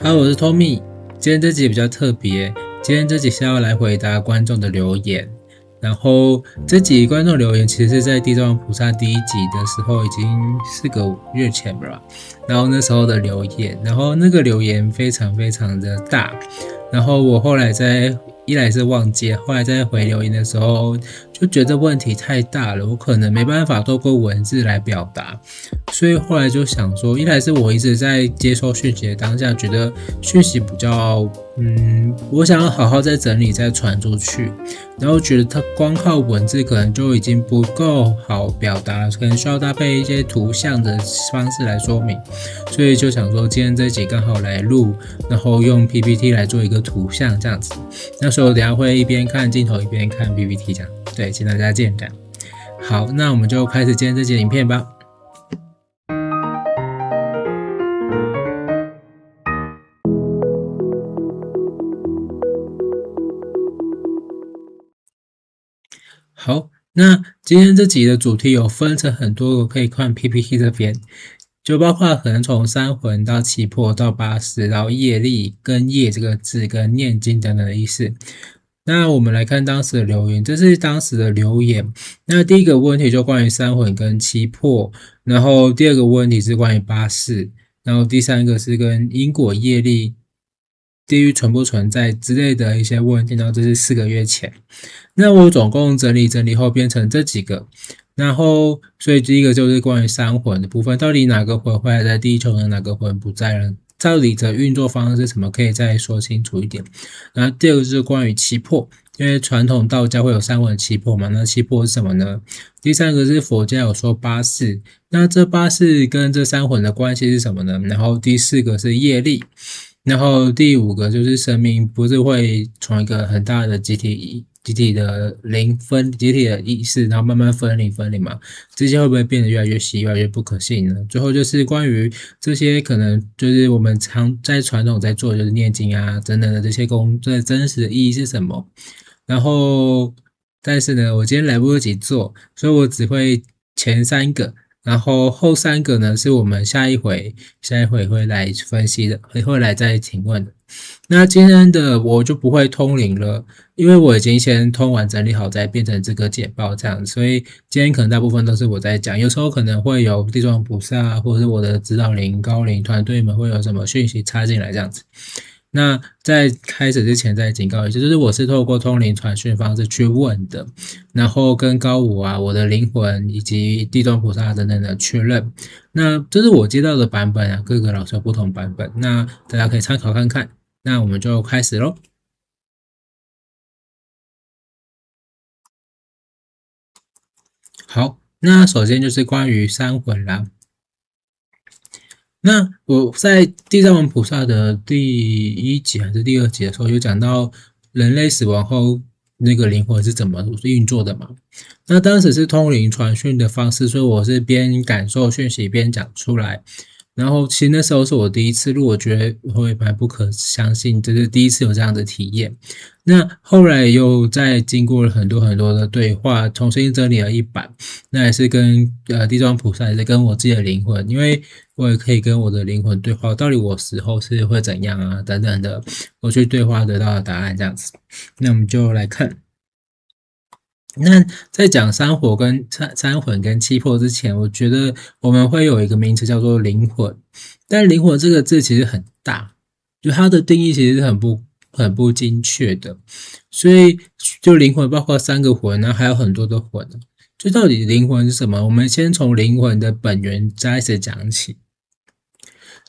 Hello，我是 Tommy。今天这集比较特别，今天这集是要来回答观众的留言。然后这集观众留言其实是在地藏王菩萨第1集的时候，已经4个月前吧。然后那时候的留言，然后那个留言非常非常的大。然后我后来一来是忘记，后来在回留言的时候，就觉得问题太大了，我可能没办法透过文字来表达，所以后来就想说，一来是我一直在接收讯息的当下，觉得讯息比较，我想要好好再整理再传出去，然后觉得它光靠文字可能就已经不够好表达了，可能需要搭配一些图像的方式来说明，所以就想说今天这一集刚好来录，然后用 PPT 来做一个图像这样子。那所以我等一下会一边看镜头一边看 PPT 这样，对，请大家见谅。好，那我们就开始今天这集影片吧。好，那今天这集的主题有分成很多个，可以看 PPT 这边，就包括可能从三魂到七魄到八识，然后业力跟业这个字跟念经等等的意思。那我们来看当时的留言，这是当时的留言。那第一个问题就关于三魂跟七魄，然后第二个问题是关于八识，然后第三个是跟因果业力、地狱存不存在之类的一些问题，然后这是4个月前。那我总共整理后变成这几个，然后所以第一个就是关于三魂的部分，到底哪个魂会还在地球呢？哪个魂不在了？到底的运作方式是什么？可以再说清楚一点。然后第二个就是关于七魄，因为传统道家会有三魂七魄嘛，那七魄是什么呢？第三个是佛家有说八识，那这八识跟这三魂的关系是什么呢？然后第4个是业力。然后第5个就是生命不是会从一个很大的集体的集体的意识，然后慢慢分离嘛，这些会不会变得越来越细，越来越不可信呢？最后就是关于这些可能就是我们常在传统在做就是念经啊等等的这些工作真实的意义是什么？然后但是呢，我今天来不及做，所以我只会前3个。然后后3个呢，是我们下一回会来分析的，会来再请问的。那今天的我就不会通灵了，因为我已经先通完整理好，再变成这个简报这样，所以今天可能大部分都是我在讲，有时候可能会有地藏菩萨或者是我的指导灵、高灵团队们会有什么讯息插进来这样子。那在开始之前再警告一下，就是我是透过通灵传讯方式去问的，然后跟高我啊、我的灵魂以及地藏菩萨等等的确认。那这是我接到的版本啊，各个老师有不同版本，那大家可以参考看看。那我们就开始咯。好，那首先就是关于三魂啦。那我在地藏王菩萨的第1集还是第2集的时候，有讲到人类死亡后那个灵魂是怎么运作的嘛？那当时是通灵传讯的方式，所以我是边感受讯息边讲出来。然后其实那时候是我第一次录，我觉得会蛮不可相信，就是第一次有这样的体验。那后来又再经过了很多很多的对话，重新整理了一版。那也是跟地藏菩萨，也是跟我自己的灵魂，因为我也可以跟我的灵魂对话，到底我死后是会怎样啊，等等的，我去对话得到的答案这样子。那我们就来看。那在讲三魂跟七魄之前，我觉得我们会有一个名词叫做灵魂，但灵魂这个字其实很大，就它的定义其实是很不精确的，所以就灵魂包括3个魂，然后还有很多的魂，就到底灵魂是什么？我们先从灵魂的本源开始讲起。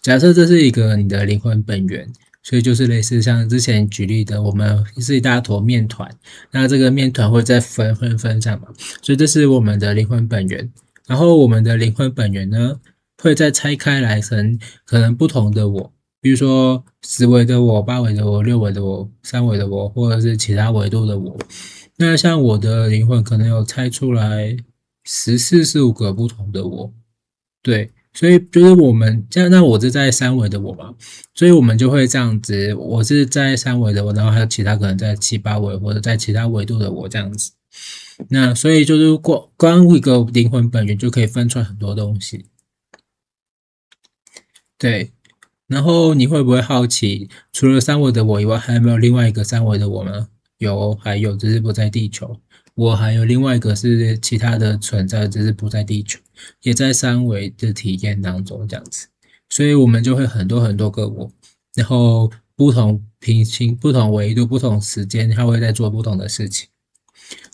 假设这是一个你的灵魂本源，所以就是类似像之前举例的，我们是一大坨面团，那这个面团会再分这样嘛，所以这是我们的灵魂本源。然后我们的灵魂本源呢，会再拆开来成可能不同的我，比如说10维的我、8维的我、6维的我、3维的我，或者是其他维度的我。那像我的灵魂可能有拆出来14、15个不同的我，对。所以就是我们这样，那我是在3维的我嘛，所以我们就会这样子，我是在3维的我，然后还有其他可能在7、8维或者在其他维度的我这样子。那所以就是光一个灵魂本源就可以分出来很多东西。对，然后你会不会好奇，除了三维的我以外，还有没有另外一个三维的我呢？有，还有，只是不在地球。我还有另外一个是其他的存在，只是不在地球，也在三维的体验当中这样子。所以我们就会很多很多个我，然后不同平行、不同维度、不同时间，它会在做不同的事情。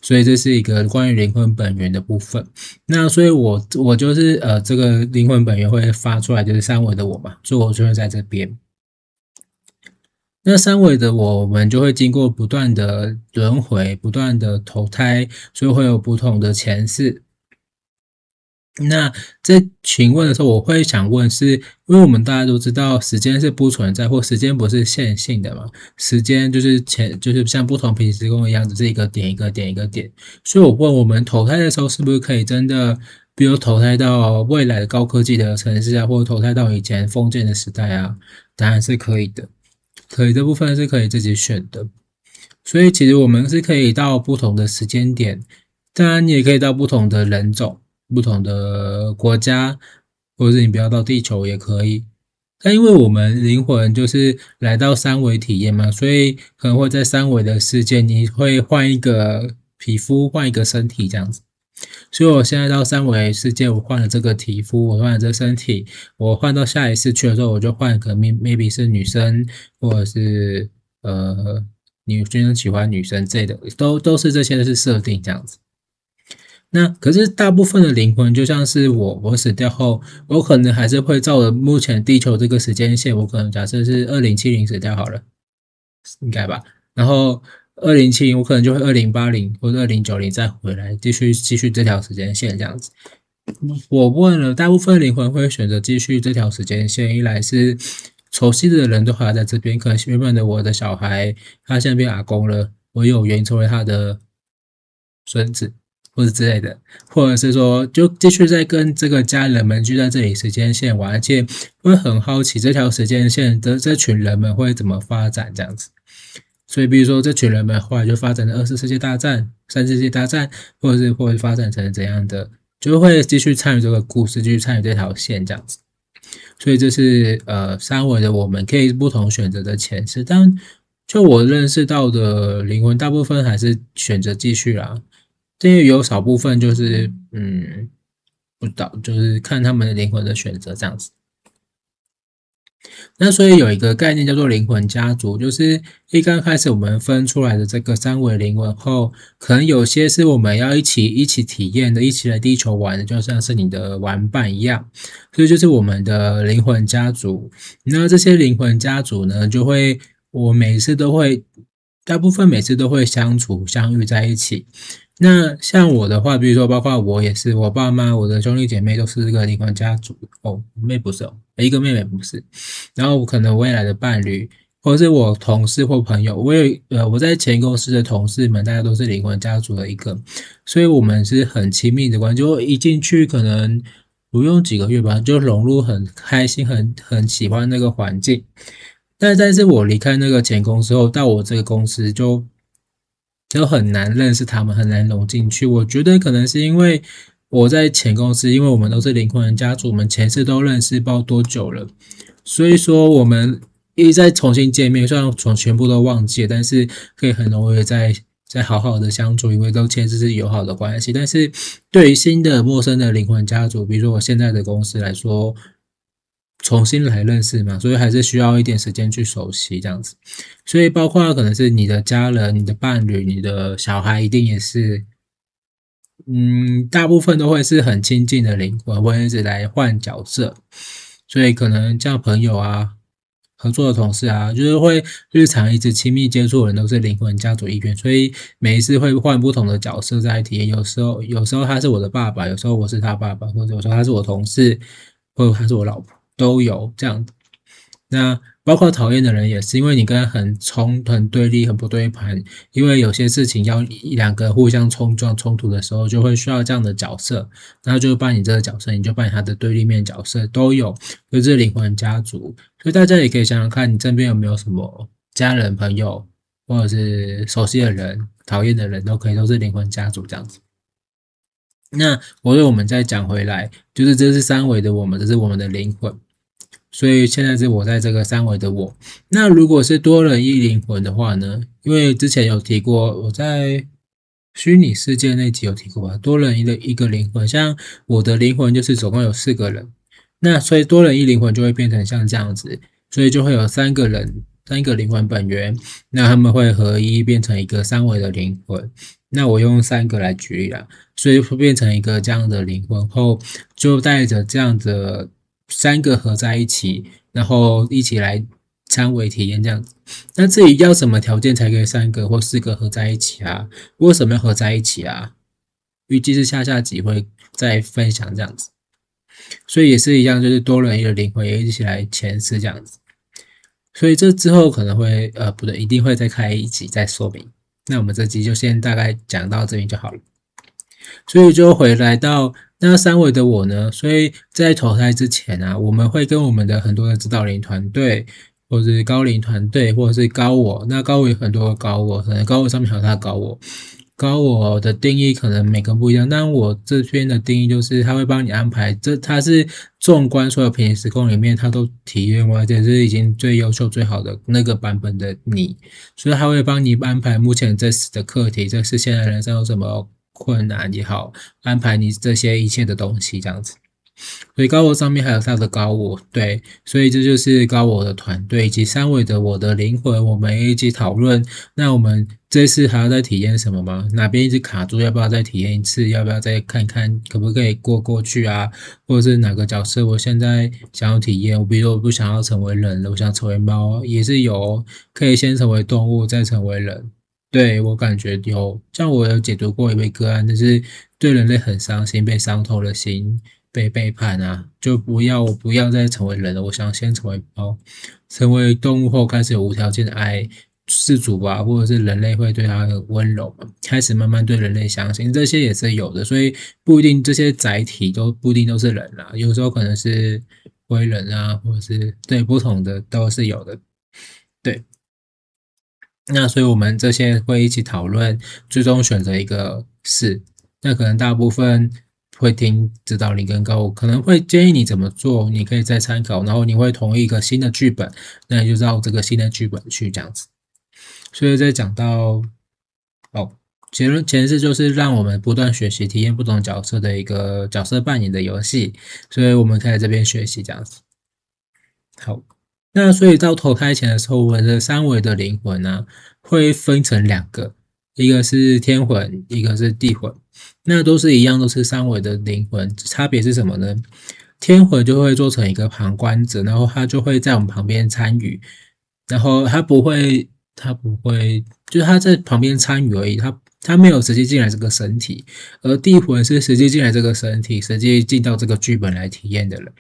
所以这是一个关于灵魂本源的部分。那所以我就是这个灵魂本源会发出来，就是三维的我嘛，所以我就会在这边。那三维的我们就会经过不断的轮回、不断的投胎，所以会有不同的前世。那在询问的时候，我会想问是，因为我们大家都知道时间是不存在，或时间不是线性的嘛，时间就是像不同平行时空一样，只是一个点一个点一个点。所以我问我们投胎的时候，是不是可以真的，比如投胎到未来的高科技的城市啊，或者投胎到以前封建的时代啊？答案是可以的，可以这部分是可以自己选的。所以其实我们是可以到不同的时间点，当然你也可以到不同的人种。不同的国家，或者是你不要到地球也可以。但因为我们灵魂就是来到三维体验嘛，所以可能会在三维的世界，你会换一个皮肤，换一个身体这样子。所以我现在到三维世界，我换了这个皮肤，我换了这个身体，我换到下一次去的时候，我就换个 maybe 是女生，或者是女生喜欢女生这类的，都是这些是设定这样子。那可是大部分的灵魂，就像是我死掉后，我可能还是会照着目前地球这个时间线，我可能假设是2070死掉好了，应该吧。然后2070，我可能就会2080或者2090再回来，继续这条时间线这样子。我问了，大部分灵魂会选择继续这条时间线，一来是熟悉的人都还在这边，可能原本的我的小孩，他现在变阿公了，我有缘成为他的孙子。或者之类的，或者是说就继续在跟这个家人们聚在这里时间线玩，而且会很好奇这条时间线的这群人们会怎么发展这样子。所以比如说这群人们后来就发展了2次世界大战、3次世界大战，或者发展成怎样的，就会继续参与这个故事，继续参与这条线这样子。所以这是三维的我们可以不同选择的前世，但就我认识到的灵魂，大部分还是选择继续啦。这也有少部分就是不知道，就是看他们的灵魂的选择这样子。那所以有一个概念叫做灵魂家族，就是一刚开始我们分出来的这个三维灵魂后，可能有些是我们要一起体验的，一起来地球玩的，就像是你的玩伴一样，所以就是我们的灵魂家族。那这些灵魂家族呢，就会我每次都会，大部分每次都会相处相遇在一起。那像我的话，比如说包括我也是，我爸妈、我的兄弟姐妹都是这个灵魂家族哦，妹不是哦，一个妹妹不是。然后可能未来的伴侣，或者是我同事或朋友，我在前公司的同事们，大家都是灵魂家族的一个，所以我们是很亲密的关系。就一进去可能不用几个月吧，就融入很开心，很喜欢那个环境。但是我离开那个前公司后，到我这个公司就很难认识他们，很难融进去。我觉得可能是因为我在前公司，因为我们都是灵魂家族，我们前世都认识不知道多久了，所以说我们一再重新见面，虽然全部都忘记了，但是可以很容易再好好的相处，因为都前世是友好的关系。但是对于新的陌生的灵魂家族，比如说我现在的公司来说，重新来认识嘛，所以还是需要一点时间去熟悉这样子。所以包括可能是你的家人、你的伴侣、你的小孩，一定也是，大部分都会是很亲近的灵魂，会一直来换角色。所以可能像朋友啊、合作的同事啊，就是会日常一直亲密接触的人都是灵魂家族一员，所以每一次会换不同的角色在体验。有时候他是我的爸爸，有时候我是他爸爸，或者有时候他是我同事，或者他是我老婆，都有这样。那包括讨厌的人也是，因为你跟他很对立、很不对盘，因为有些事情要两个互相冲撞、冲突的时候，就会需要这样的角色，然后就扮演这个角色，你就扮演他的对立面角色都有，就是灵魂家族。所以大家也可以想想看，你身边有没有什么家人、朋友，或者是熟悉的人、讨厌的人，都可以都是灵魂家族这样子。那我们再讲回来，就是这是三维的我们，这是我们的灵魂。所以现在是我在这个三维的我。那如果是多人一灵魂的话呢？因为之前有提过，我在虚拟世界那集有提过吧，多人一个灵魂，像我的灵魂就是总共有4个人，那所以多人一灵魂就会变成像这样子，所以就会有3个人，3个灵魂本源，那他们会合一变成一个三维的灵魂。那我用3个来举例啦，所以会变成一个这样的灵魂后，就带着这样的3个合在一起，然后一起来三维体验这样子。那至于要什么条件才可以3个或4个合在一起啊？为什么要合在一起啊？预计是下集会再分享这样子。所以也是一样，就是多人一个灵魂也一起来前世这样子。所以这之后可能会不对，一定会再开一集再说明。那我们这集就先大概讲到这边就好了。所以就回来到那三维的我呢，所以在投胎之前啊，我们会跟我们的很多的指导灵团队，或者是高灵团队，或者是高我。那高我有很多个高我，可能高我上面还有他的高我。高我的定义可能每个不一样，但我这边的定义就是他会帮你安排，他是纵观所有平行时空里面，他都体验过，而且是已经最优秀最好的那个版本的你，所以他会帮你安排目前这次的课题，这是现在人生有什么困难也好，安排你这些一切的东西这样子。所以高我上面还有他的高我，对，所以这就是高我的团队以及三维的我的灵魂，我们一起讨论。那我们这次还要再体验什么吗？哪边一直卡住，要不要再体验一次？要不要再看看可不可以过去啊？或者是哪个角色我现在想要体验？比如我不想要成为人了，我想成为猫，也是有，可以先成为动物，再成为人。对，我感觉有，像我有解读过一位个案，就是对人类很伤心，被伤透了心，被背叛啊，就我不要再成为人了，我想先成为猫，成为动物后开始有无条件的爱饲主吧，或者是人类会对他很温柔嘛，开始慢慢对人类相信，这些也是有的，所以不一定这些载体都不一定都是人啦，有时候可能是灰人啊，或者是对不同的都是有的，对。那所以我们这些会一起讨论，最终选择一个是。那可能大部分会听指导灵跟高我，可能会建议你怎么做，你可以再参考，然后你会同意一个新的剧本，那你就照这个新的剧本去这样子。所以再讲到前世就是让我们不断学习、体验不同角色的一个角色扮演的游戏，所以我们可以在这边学习这样子。好。那所以到投胎前的时候，我们的三维的灵魂呢，会分成2个，一个是天魂，一个是地魂。那都是一样，都是三维的灵魂，差别是什么呢？天魂就会做成一个旁观者，然后他就会在我们旁边参与，然后他不会，就是他在旁边参与而已，他没有实际进来这个身体，而地魂是实际进来这个身体，实际进到这个剧本来体验的人。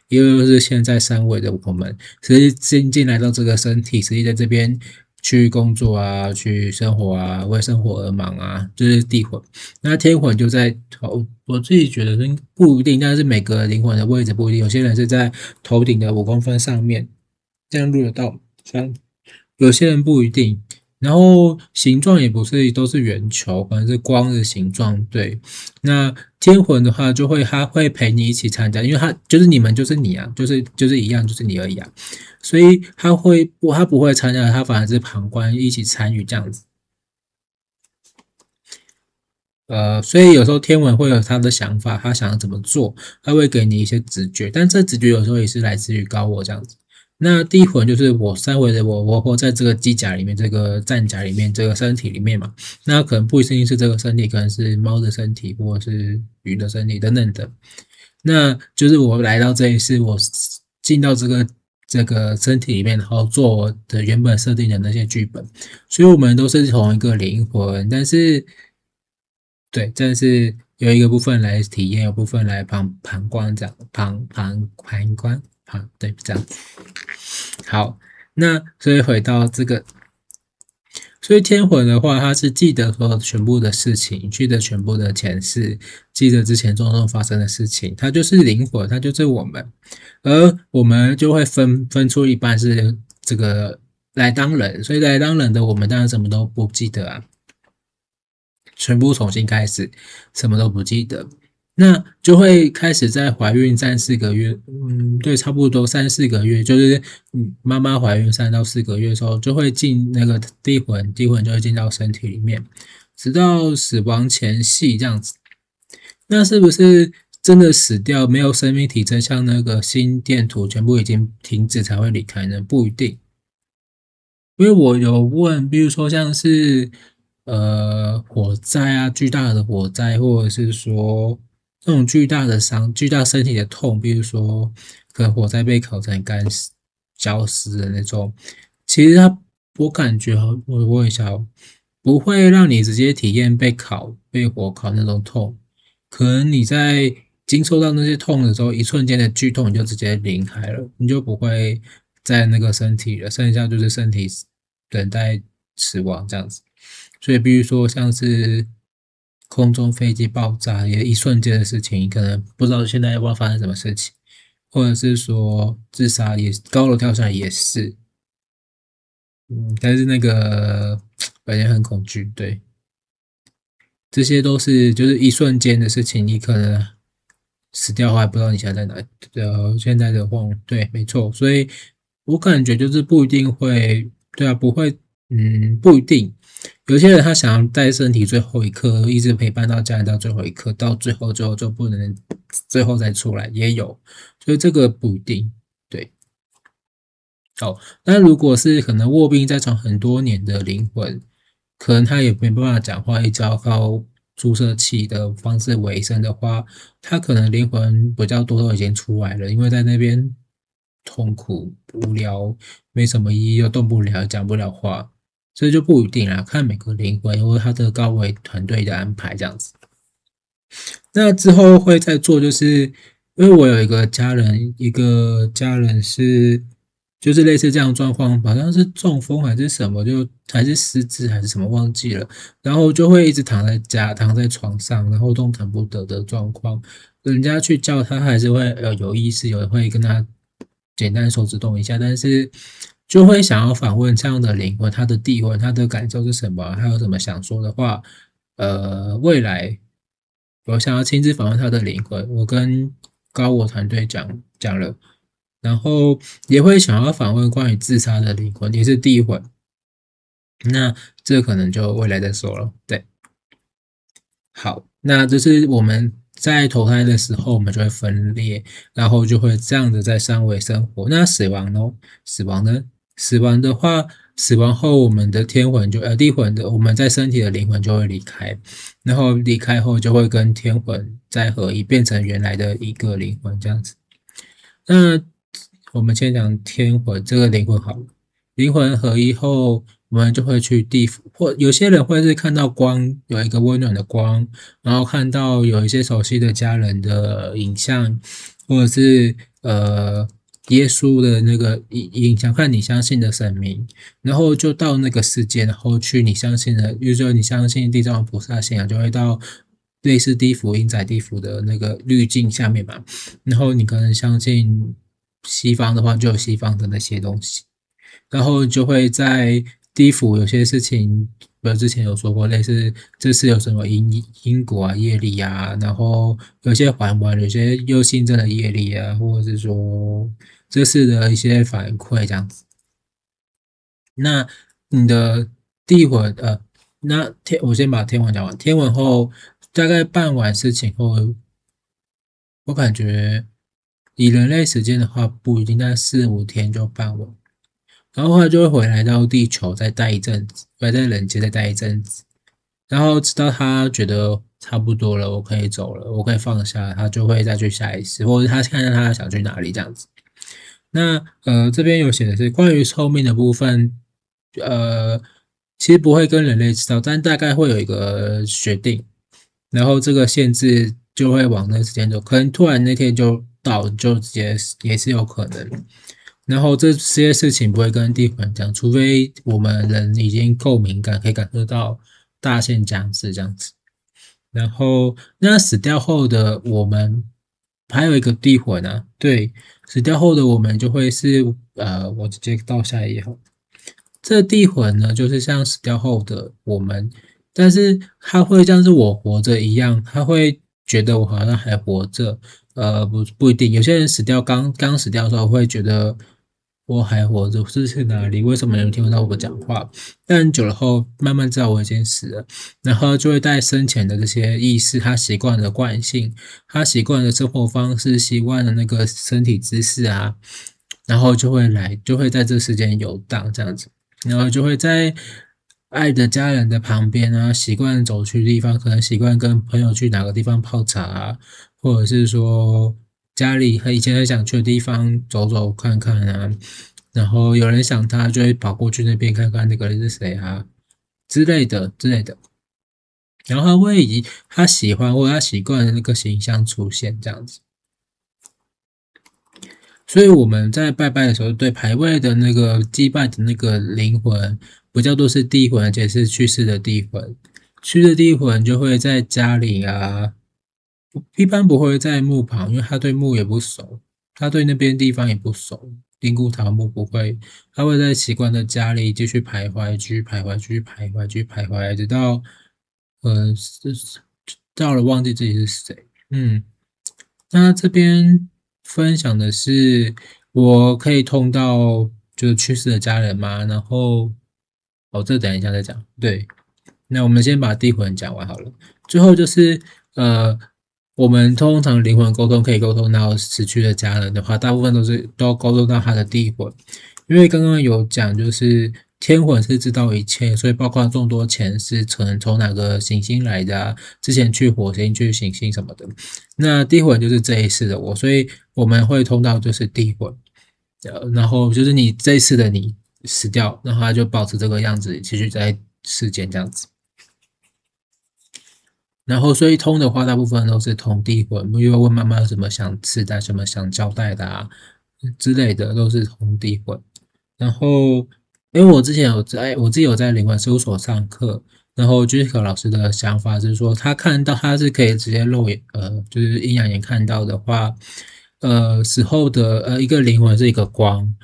也就是现在三维的我们，实际进来到这个身体，实际在这边去工作啊，去生活啊，为生活而忙啊，就是地魂。那天魂就在我自己觉得不一定，但是每个灵魂的位置不一定，有些人是在头顶的5公分上面，这样录得到，像有些人不一定。然后形状也不是都是圆球，可能是光的形状。对，那天魂的话，他会陪你一起参加，因为他就是你们就是你啊，就是一样，就是你而已啊。所以他不会参加，他反而是旁观一起参与这样子。所以有时候天文会有他的想法，他想要怎么做，他会给你一些直觉，但这直觉有时候也是来自于高我这样子。那地魂就是我三维的我活在这个机甲里面，这个战甲里面，这个身体里面嘛。那可能不一定是这个身体，可能是猫的身体，或者是鱼的身体等等的。那就是我来到这一世，我进到这个身体里面，然后做我的原本设定的那些剧本。所以我们都是同一个灵魂，但是有一个部分来体验，有部分来旁观，这样旁观，对，这样。好，那所以回到这个，所以天魂的话，它是记得所有全部的事情，记得全部的前世，记得之前种种发生的事情，它就是灵魂，它就是我们，而我们就会分出一半是这个来当人，所以来当人的我们当然什么都不记得啊。全部重新开始，什么都不记得。那就会开始在怀孕3、4个月，对，差不多3、4个月，就是妈妈怀孕3到4个月的时候，就会进那个地魂就会进到身体里面，直到死亡前夕这样子。那是不是真的死掉，没有生命体征，像那个心电图全部已经停止才会离开呢？不一定。因为我有问，比如说像是火灾啊，巨大的火灾，或者是说这种巨大的伤、巨大身体的痛，比如说可能火灾被烤成干死、焦死的那种，其实我感觉我问一下哦，不会让你直接体验被火烤那种痛，可能你在经受到那些痛的时候，一瞬间的剧痛你就直接离开了，你就不会在那个身体了，剩下就是身体等待死亡这样子。所以，比如说像是空中飞机爆炸，也一瞬间的事情，你可能不知道现在要不要发生什么事情，或者是说自杀也高楼跳下来也是，但是那个本人很恐惧，对。这些都是就是一瞬间的事情，你可能死掉后还不知道你现在在哪。现在的话，对，没错，所以我感觉就是不一定会，对啊，不会，不一定。有些人他想要在身体最后一刻一直陪伴到家人到最后一刻，到最后就不能最后再出来，也有，所以这个不一定，对。哦，那如果是可能卧病在床很多年的灵魂，可能他也没办法讲话，一直要靠注射器的方式维生的话，他可能灵魂比较多都已经出来了，因为在那边痛苦、无聊，没什么意义，又动不了，讲不了话，所以就不一定啦，看每个灵魂或他的高维团队的安排这样子。那之后会再做，就是因为我有一个家人是，就是类似这样的状况，好像是中风还是什么，就还是失智还是什么忘记了，然后就会一直躺在床上，然后动弹不得的状况，人家去叫他还是会有意识，有人会跟他简单手指动一下，但是就会想要访问这样的灵魂，他的地魂，他的感受是什么，他有什么想说的话，未来我想要亲自访问他的灵魂，我跟高我团队讲了，然后也会想要访问关于自杀的灵魂，也是地魂。那这可能就未来再说了。对，好，那就是我们在投胎的时候，我们就会分裂，然后就会这样子在三维生活。那死亡呢？死亡呢？死亡的话，死亡后我们的天魂地魂的我们在身体的灵魂就会离开，然后离开后就会跟天魂再合一，变成原来的一个灵魂这样子。那我们先讲天魂这个灵魂好了，灵魂合一后，我们就会去地府，或有些人会是看到光，有一个温暖的光，然后看到有一些熟悉的家人的影像，或者是耶稣的那个影像，看你相信的神明，然后就到那个世界，然后去你相信的，比如说你相信地藏王菩萨信仰，就会到类似地府、阴宅地府的那个滤镜下面嘛。然后你可能相信西方的话，就有西方的那些东西，然后就会在地府有些事情，我之前有说过，类似这次有什么因果啊、业力啊，然后有些还完，有些又新增的业力啊，或者是说这次的一些反馈这样子。那你的地魂我先把天文讲完，天文后大概办完事情后，我感觉以人类时间的话，不一定在4、5天就办完，然后他就会回来到地球再待一阵子，在人间再待一阵子，然后直到他觉得差不多了，我可以走了，我可以放下，他就会再去下一次，或者他看看他想去哪里这样子。那这边有写的是关于寿命的部分，呃，其实不会跟人类知道，但大概会有一个决定，然后这个限制就会往那个时间走，可能突然那天就到，就直接也是有可能。然后这些事情不会跟地环讲，除非我们人已经够敏感，可以感受到大限将至这样子。然后那死掉后的我们还有一个地魂啊，对，死掉后的我们就会是我直接到下一页好。这地魂呢，就是像死掉后的我们，但是它会像是我活着一样，它会觉得我好像还活着，不一定，有些人死掉刚死掉的时候会觉得我还活着，这是哪里？为什么能听得到我讲话？但久了后，慢慢知道我已经死了，然后就会带生前的这些意识，他习惯的惯性，他习惯的生活方式，习惯的那个身体姿势啊，然后就会在这世间游荡这样子。然后就会在爱的家人的旁边啊，习惯走去地方，可能习惯跟朋友去哪个地方泡茶啊，或者是说家里和以前很想去的地方走走看看啊，然后有人想他就会跑过去那边看看那个人是谁啊之类的，然后他会以他喜欢或他习惯的那个形象出现这样子。所以我们在拜拜的时候，对牌位的那个祭拜的那个灵魂，不叫做是地魂，而且是去世的地魂。去世的地魂就会在家里啊，一般不会在墓旁，因为他对墓也不熟，他对那边地方也不熟。灵骨塔墓不会，他会在习惯的家里继续徘徊，继续徘徊，继续徘徊，继续徘徊，直到是到了忘记自己是谁。那这边分享的是，我可以通到就是去世的家人吗？然后，这等一下再讲。对，那我们先把地魂讲完好了。最后就是呃，我们通常灵魂沟通可以沟通到死去的家人的话，大部分都沟通到他的地魂，因为刚刚有讲就是天魂是知道一切，所以包括众多前世可能从哪个行星来的啊，之前去火星去行星什么的，那地魂就是这一世的我，所以我们会通到就是地魂，然后就是你这一世的你死掉，然后他就保持这个样子继续在世间这样子。然后所以通的话，大部分都是通地魂，因为问妈妈有什么想吃的、什么想交代的啊之类的，都是通地魂。然后，因为我自己有在灵魂事务所上课，然后 Jessica 老师的想法是说，他看到他是可以直接肉眼，就是阴阳眼看到的话，死后的一个灵魂是一个光，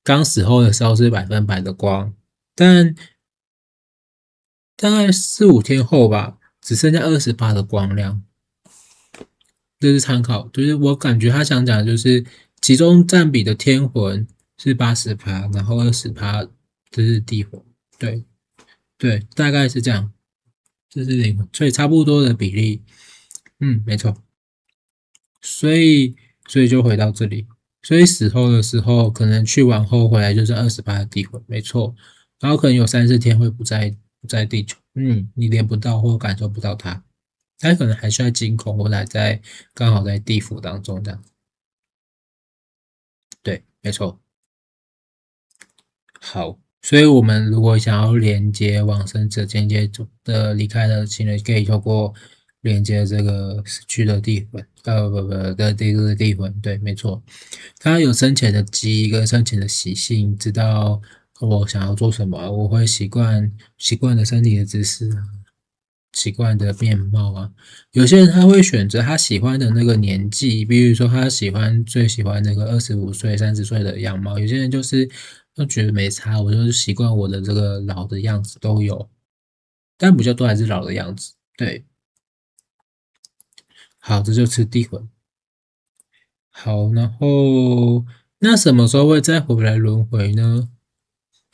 刚死后的时候是100%的光，但大概4、5天后吧。只剩下28的光亮，这是参考。就是我感觉他想讲的就是其中占比的天魂是80%，然后20%这是地魂。对对，大概是这样，这是灵魂，所以差不多的比例。没错。所以就回到这里。所以死后的时候，可能去完后回来就是28的地魂，没错。然后可能有3、4天会不在地球，你连不到或感受不到它。他可能还是在惊恐，或者还在刚好在地府当中这样。对，没错。好，所以我们如果想要连接往生者间接的离开的亲人，可以透过连接这个死去的地魂，不的这个地魂，对，没错。他有生前的记忆跟生前的习性，知道我想要做什么，我会习惯的身体的姿势啊，习惯的面貌啊。有些人他会选择他喜欢的那个年纪，比如说他最喜欢那个25岁、30岁的样貌。有些人就是觉得没差，我就是习惯我的这个老的样子都有，但比较多还是老的样子。对，好，这就是地魂。好，然后那什么时候会再回来轮回呢？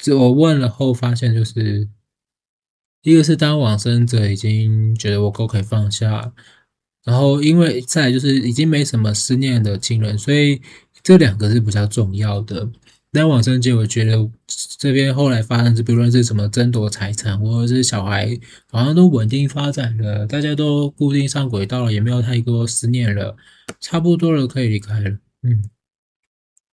这我问了后发现，就是一个是当往生者已经觉得我够可以放下，然后因为再来就是已经没什么思念的亲人，所以这两个是比较重要的。但往生界，我觉得这边后来发生，不论是什么争夺财产，或者是小孩好像都稳定发展了，大家都固定上轨道了，也没有太多思念了，差不多了，可以离开了。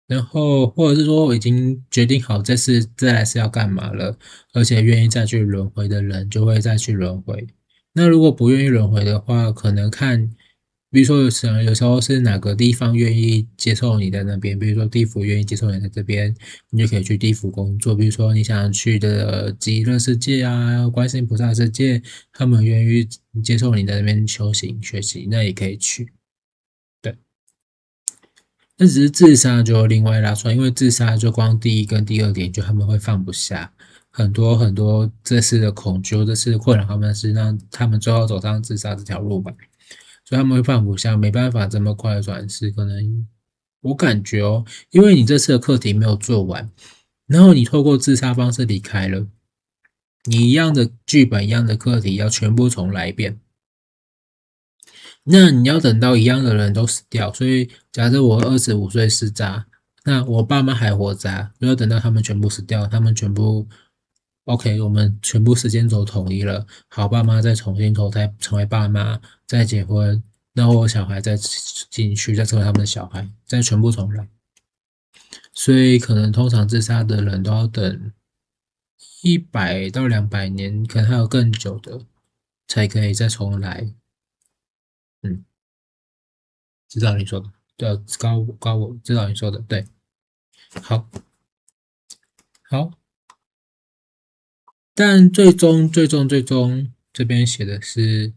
然后或者是说我已经决定好这次再来是要干嘛了，而且愿意再去轮回的人就会再去轮回。那如果不愿意轮回的话，可能看，比如说有时候是哪个地方愿意接受你在那边，比如说地府愿意接受你在这边，你就可以去地府工作。比如说你想去的极乐世界啊、观世音菩萨世界，他们愿意接受你在那边修行学习，那也可以去。对。那只是自杀就另外拉出来，因为自杀就光第一跟第二点就他们会放不下很多很多这次的恐惧，这次困扰他们是让他们最后走上自杀这条路吧。所以他们会放不下，没办法这么快的转世。可能我感觉哦，因为你这次的课题没有做完，然后你透过自杀方式离开了，你一样的剧本、一样的课题要全部重来一遍。那你要等到一样的人都死掉，所以假设我25岁自杀，那我爸妈还活着啊，就要等到他们全部死掉，他们全部 OK，我们全部时间轴统一了，好，爸妈再重新投胎成为爸妈，再结婚，然后我小孩再进去，再成为他们的小孩，再全部重来。所以可能通常自杀的人都要等100到200年，可能还有更久的，才可以再重来。嗯，知道你说的，对，高我知道你说的，对，好，好，但最终这边写的是，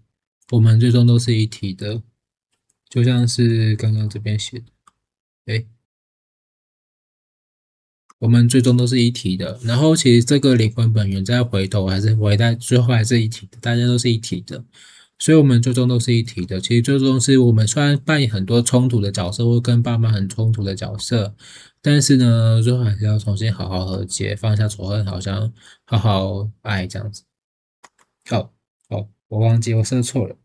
我们最终都是一体的，就像是刚刚这边写的，诶，我们最终都是一体的。然后其实这个灵魂本源再回头还是回到最后还是一体的，大家都是一体的，所以我们最终都是一体的。其实最终是我们虽然扮演很多冲突的角色，或跟爸妈很冲突的角色，但是呢，最后还是要重新好好和解，放下仇恨，好像好好爱这样子。好，好，我忘记我设错了。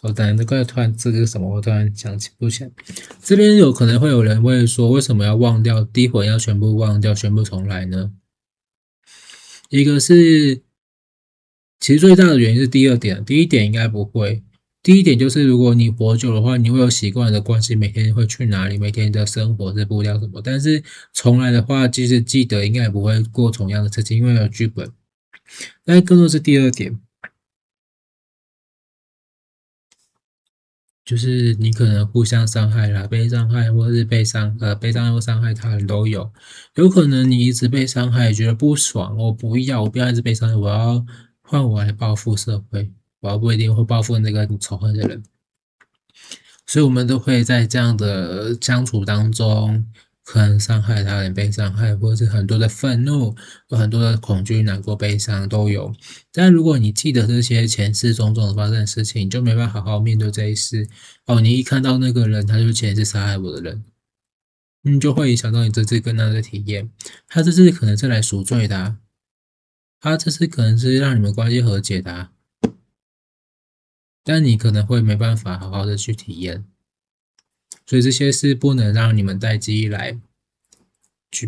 我等这个突然这个什么，我突然想起不起来。这边有可能会有人会说，为什么要忘掉低魂要全部忘掉，全部重来呢？一个是，其实最大的原因是第二点，第一点应该不会。第一点就是，如果你活久的话，你会有习惯的关系，每天会去哪里，每天的生活是步调什么。但是重来的话，即使记得，应该也不会过同样的事情，因为有剧本。但更多是第二点。就是你可能互相伤害啦，被伤害或是被伤又伤害他人都有，有可能你一直被伤害，觉得不爽，我不要一直被伤害，我要换我来报复社会，我要不一定会报复那个你仇恨的人。所以我们都会在这样的相处当中，可能伤害他人、被伤害，或者是很多的愤怒，有很多的恐惧、难过、悲伤都有。但如果你记得这些前世种种发生的事情，你就没办法好好面对这一世。哦，你一看到那个人，他就前世杀害我的人，就会影响到你这次跟他的体验。他这次可能是来赎罪的啊，他这次可能是让你们关系和解的啊，但你可能会没办法好好的去体验。所以这些是不能让你们带记忆来，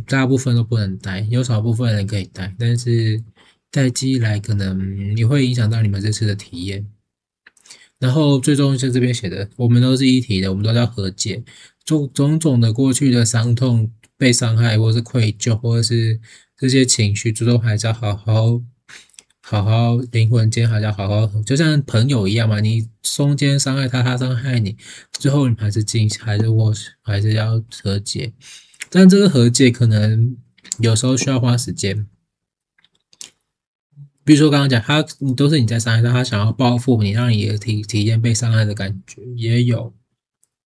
大部分都不能带，有少部分人可以带，但是带记忆来可能你会影响到你们这次的体验。然后最终像这边写的，我们都是一体的，我们都要和解，种种的过去的伤痛、被伤害，或是愧疚，或者是这些情绪，最终还是要好好灵魂间还是要好好，就像朋友一样嘛，你中间伤害他，他伤害你，最后你还是还是要和解，但这个和解可能有时候需要花时间。比如说刚刚讲你都是你在伤害他，他想要报复你，让你也体验被伤害的感觉，也有。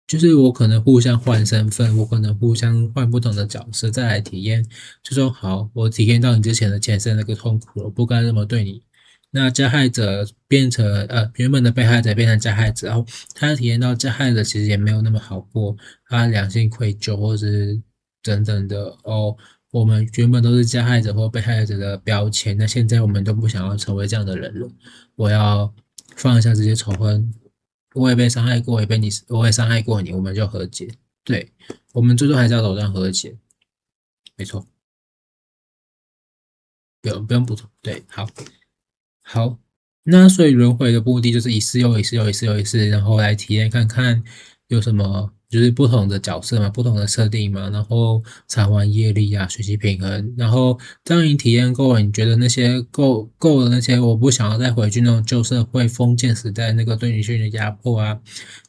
就是我可能互相换身份，我可能互相换不同的角色，再来体验。就说好，我体验到你之前的前世那个痛苦了，我不该这么对你。那加害者变成原本的被害者变成加害者，然后他体验到加害者其实也没有那么好过，他良性愧疚或是等等的哦。我们原本都是加害者或被害者的标签，那现在我们都不想要成为这样的人了。我要放下这些仇恨，我也被伤害过，我也伤害过你，我们就和解。对，我们最终还是要走向和解，没错，不用补充。对，好，好，那所以轮回的目的就是一次又一次又一次又一次，然后来体验看看有什么就是不同的角色嘛，不同的设定嘛，然后偿还业力啊，学习平衡。然后当你体验够了，你觉得那些够了那些，我不想要再回去那种旧社会封建时代那个对女性的压迫啊，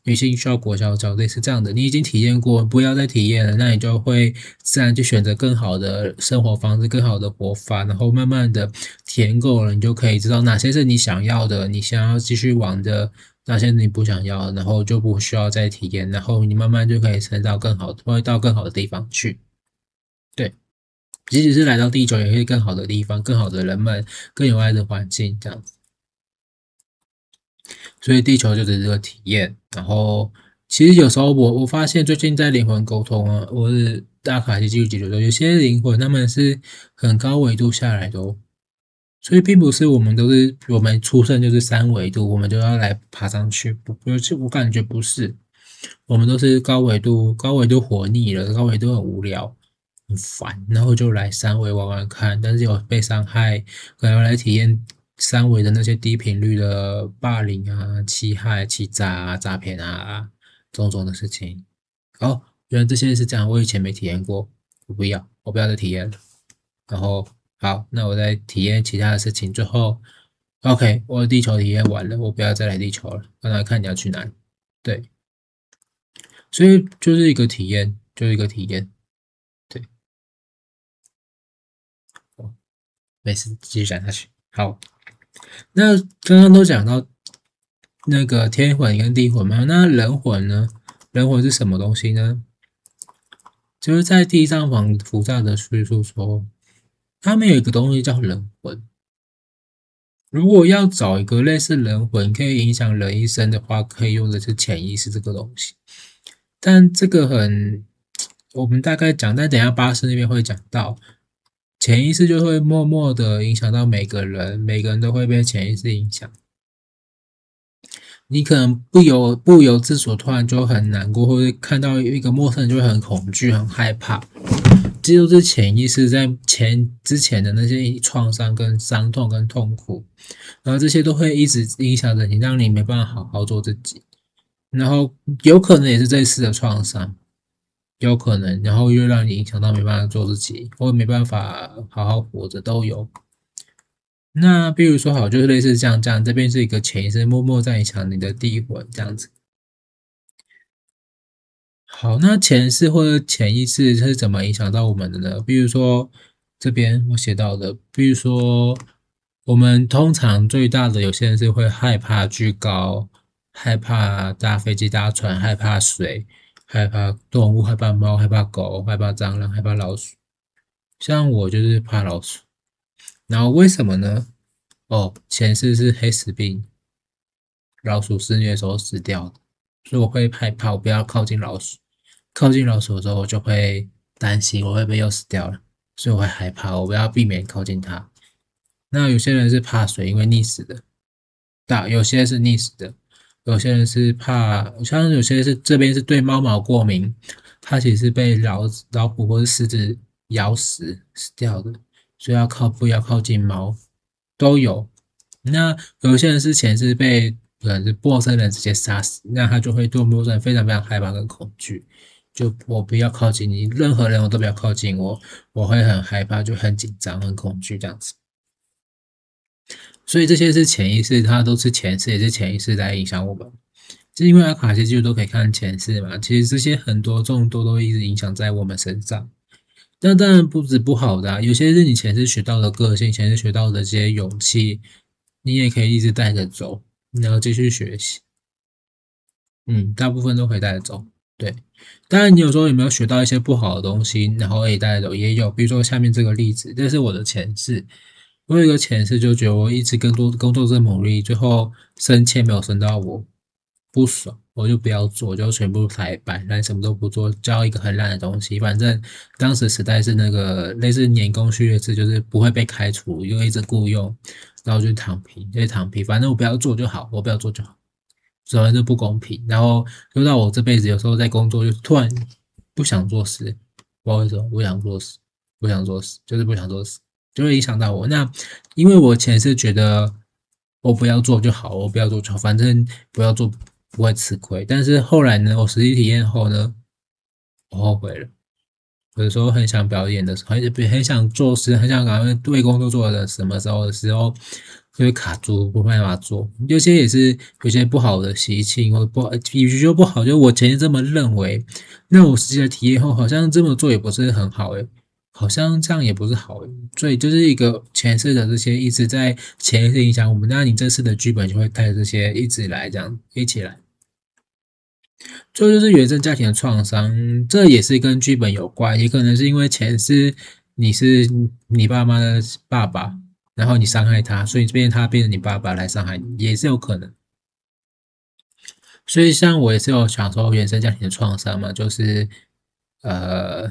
女性需要裹小脚类似这样的，你已经体验过，不要再体验了，那你就会自然去选择更好的生活方式、更好的活法，然后慢慢的体验够了，你就可以知道哪些是你想要的，你想要继续玩的，哪些你不想要，然后就不需要再体验，然后你慢慢就可以升到更好的，会到更好的地方去。对，即使是来到地球，也会更好的地方，更好的人们，更有爱的环境，这样子。所以地球就只是个体验。然后其实有时候我发现最近在灵魂沟通啊，我是大卡西记录解决的，有些灵魂他们是很高维度下来的哦。所以并不是我们出生就是3维度，我们就要来爬上去，我感觉不是，我们都是高维度活腻了，高维度很无聊，很烦，然后就来3维玩玩看，但是有被伤害，可能要来体验3维的那些低频率的霸凌啊、欺害、欺诈啊、诈骗啊，种种的事情。哦，原来这些是这样，我以前没体验过，我不要再体验了。然后好，那我再体验其他的事情，最后 OK，我的地球体验完了，我不要再来地球了，让来看你要去哪里。对，所以就是一个体验，就是一个体验。对，哦，没事，继续讲下去。好，那刚刚都讲到那个天魂跟地魂嘛，那人魂呢？人魂是什么东西呢？就是在地藏王菩萨的叙述说，他们有一个东西叫人魂。如果要找一个类似人魂可以影响人一生的话，可以用的是潜意识这个东西。但这个我们大概讲，但等一下巴士那边会讲到，潜意识就会默默的影响到每个人，每个人都会被潜意识影响。你可能不由自主，突然就很难过，或者看到一个陌生人就会很恐惧、很害怕。这就是潜意识在之前的那些创伤、跟伤痛、跟痛苦，然后这些都会一直影响着你，让你没办法好好做自己。然后有可能也是这次的创伤，有可能，然后又让你影响到没办法做自己，或没办法好好活着都有。那比如说好，就是类似这样，这边是一个潜意识默默在影响你的地魂这样子。好，那前世或者潜意识是怎么影响到我们的呢？比如说这边我写到的，比如说我们通常最大的有些人是会害怕巨高，害怕搭飞机搭船，害怕水，害怕动物，害怕猫，害怕狗，害怕蟑螂，害怕老鼠。像我就是怕老鼠，然后为什么呢？哦，前世是黑死病，老鼠肆虐的时候死掉的，所以我会害怕，我不要靠近老鼠。靠近老鼠的时候，我就会担心我会不会又死掉了，所以我会害怕，我要避免靠近它。那有些人是怕水，因为溺死的；有些是溺死的，有些人是怕，像有些是这边是对猫毛过敏，它其实是被老虎或者狮子咬死掉的，所以不要靠近猫，都有。那有些人是前世被可能是陌生人直接杀死，那他就会对陌生人非常非常害怕跟恐惧。就我不要靠近你，任何人我都不要靠近我，我会很害怕，就很紧张、很恐惧这样子。所以这些是潜意识，它都是前世，也是潜意识来影响我们。就因为阿卡西记录都可以看前世嘛，其实这些很多众多都一直影响在我们身上。那当然不止不好的啊，有些是你前世学到的个性，前世学到的这些勇气，你也可以一直带着走，然后继续学习。大部分都可以带着走。对，当然你有时候有没有学到一些不好的东西，然后可以带着走，也有。比如说下面这个例子，这是我的前世。我有一个前世就觉得我一直工作这么努力，最后升迁没有升到我，不爽，我就不要做，就全部摆烂，什么都不做，交一个很烂的东西。反正当时时代是那个类似年功序列制，就是不会被开除，又一直雇佣，然后就躺平，反正我不要做就好，我不要做就好。首先就不公平，然后就到我这辈子有时候在工作就突然不想做事，不知道为什么不想做事，不想做事，就是不想做事，就会影响到我。那因为我前世觉得我不要做就好，我不要做就好，反正不要做不会吃亏。但是后来呢，我实际体验后呢，我后悔了。有的时候很想表演的时候，很想做事，很想赶快为工作做的什么时候就会卡住，不办法做。有些也是有些不好的习气，或不好，与其说不好，就我前天这么认为，那我实际的体验后，好像这么做也不是很好诶，好像这样也不是好诶，所以就是一个前世的这些一直在潜意识影响我们，那你这次的剧本就会带着这些一直来，这样一起来。最后就是原生家庭的创伤，这也是跟剧本有关，也可能是因为前世你是你爸妈的爸爸，然后你伤害他，所以这边他变成你爸爸来伤害你，也是有可能。所以像我也是有享受原生家庭的创伤嘛，就是呃，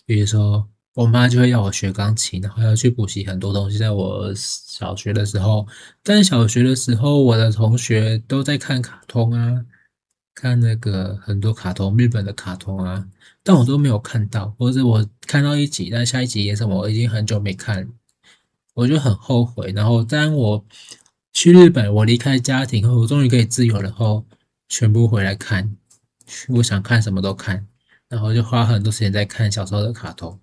比如说我妈就会要我学钢琴，然后要去补习很多东西，在我小学的时候，但小学的时候我的同学都在看卡通啊，看那个很多卡通，日本的卡通啊，但我都没有看到，或者我看到一集，但下一集演什么我已经很久没看了，我就很后悔。然后当我去日本，我离开家庭后，我终于可以自由了后，全部回来看，我想看什么都看，然后就花很多时间在看小时候的卡通，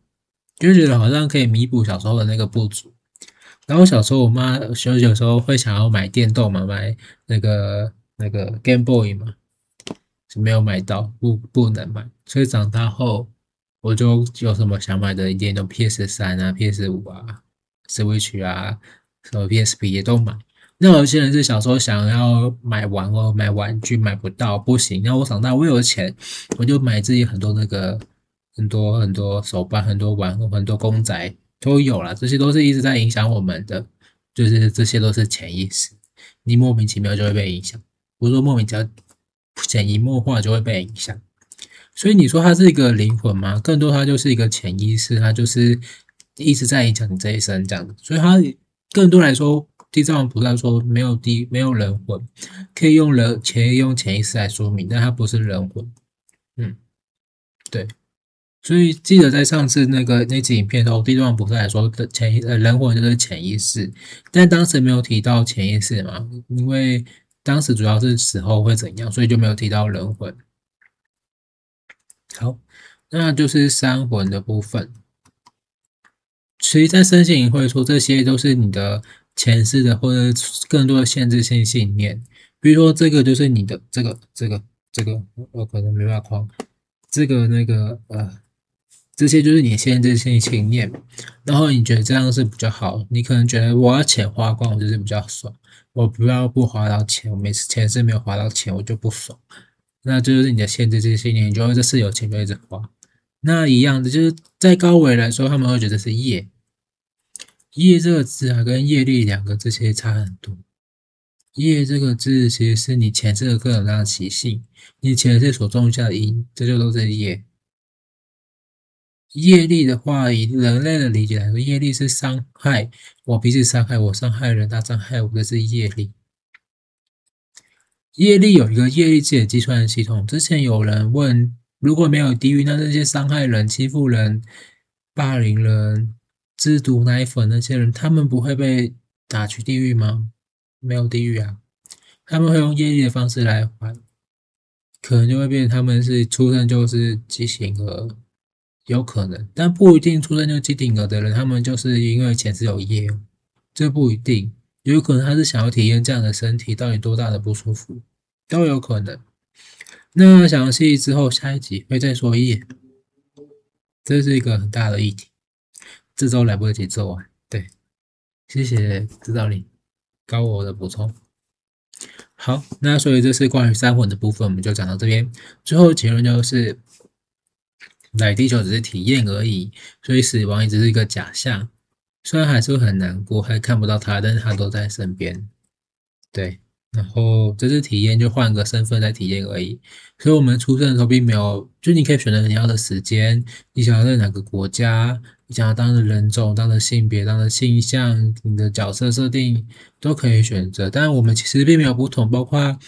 就觉得好像可以弥补小时候的那个不足。然后小时候我妈有时候会想要买电动嘛，买那个 Game Boy 嘛，是没有买到，不能买，所以长大后我就有什么想买的电动 PS3啊、PS5啊、Switch 啊、什么 PSP 也都买。那有些人是小时候想要买玩偶、买玩具买不到，不行。那我长大我有钱，我就买自己很多那个很多手办、很多玩偶、很多公仔都有了。这些都是一直在影响我们的，就是这些都是潜意识，你莫名其妙就会被影响。不是说莫名其妙，潜移默化就会被影响。所以你说它是一个灵魂吗？更多它就是一个潜意识，它就是一直在影响你这一生这样子。所以它更多来说，地藏王菩萨说没有人魂，可以用潜意识来说明，但它不是人魂。嗯，对。所以记得在上次那集影片中，地藏王菩萨来说的人魂就是潜意识，但当时没有提到潜意识嘛，因为当时主要是死后会怎样，所以就没有提到人魂。好，那就是三魂的部分。其实，在身心灵会说，这些都是你的前世的或者更多的限制性信念。比如说，这个就是你的这个，我可能没办法框。这个这些就是你的限制性信念。然后你觉得这样是比较好，你可能觉得我要钱花光，我就是比较爽。我不花到钱，我每次前世没有花到钱，我就不爽。那这就是你的限制性信念，你就会这次有钱就一直花。那一样的，就是在高维来说，他们会觉得是业。业这个字啊，跟业力两个字其实差很多。业这个字其实是你前世的各种各样的习性，你前世所种下的因，这就都是业。业力的话，以人类的理解来说，业力是伤害我，彼此伤害我，伤害人，他伤害我，这是业力。业力有一个业力自己的计算系统。之前有人问，如果没有地狱，那些伤害人、欺负人、霸凌人、制毒奶粉那些人，他们不会被打去地狱吗？没有地狱啊，他们会用业力的方式来还，可能就会变成他们是出生就是畸形儿，有可能，但不一定出生就畸形儿的人，他们就是因为前世有业，这不一定，有可能他是想要体验这样的身体到底多大的不舒服，都有可能。那详细之后下一集会再说一页，这是一个很大的议题，这周来不及做完。对，谢谢指导灵高我的补充。好，那所以这是关于三魂的部分，我们就讲到这边。最后结论就是，来地球只是体验而已，所以死亡也只是一个假象。虽然还是会很难过，还看不到他，但是他都在身边。对，然后这次体验就换个身份在体验而已。所以我们出生的时候并没有，就你可以选择你要的时间，你想要在哪个国家，你想要当的人种、当的性别、当的性向，你的角色设定都可以选择。但我们其实并没有不同，包括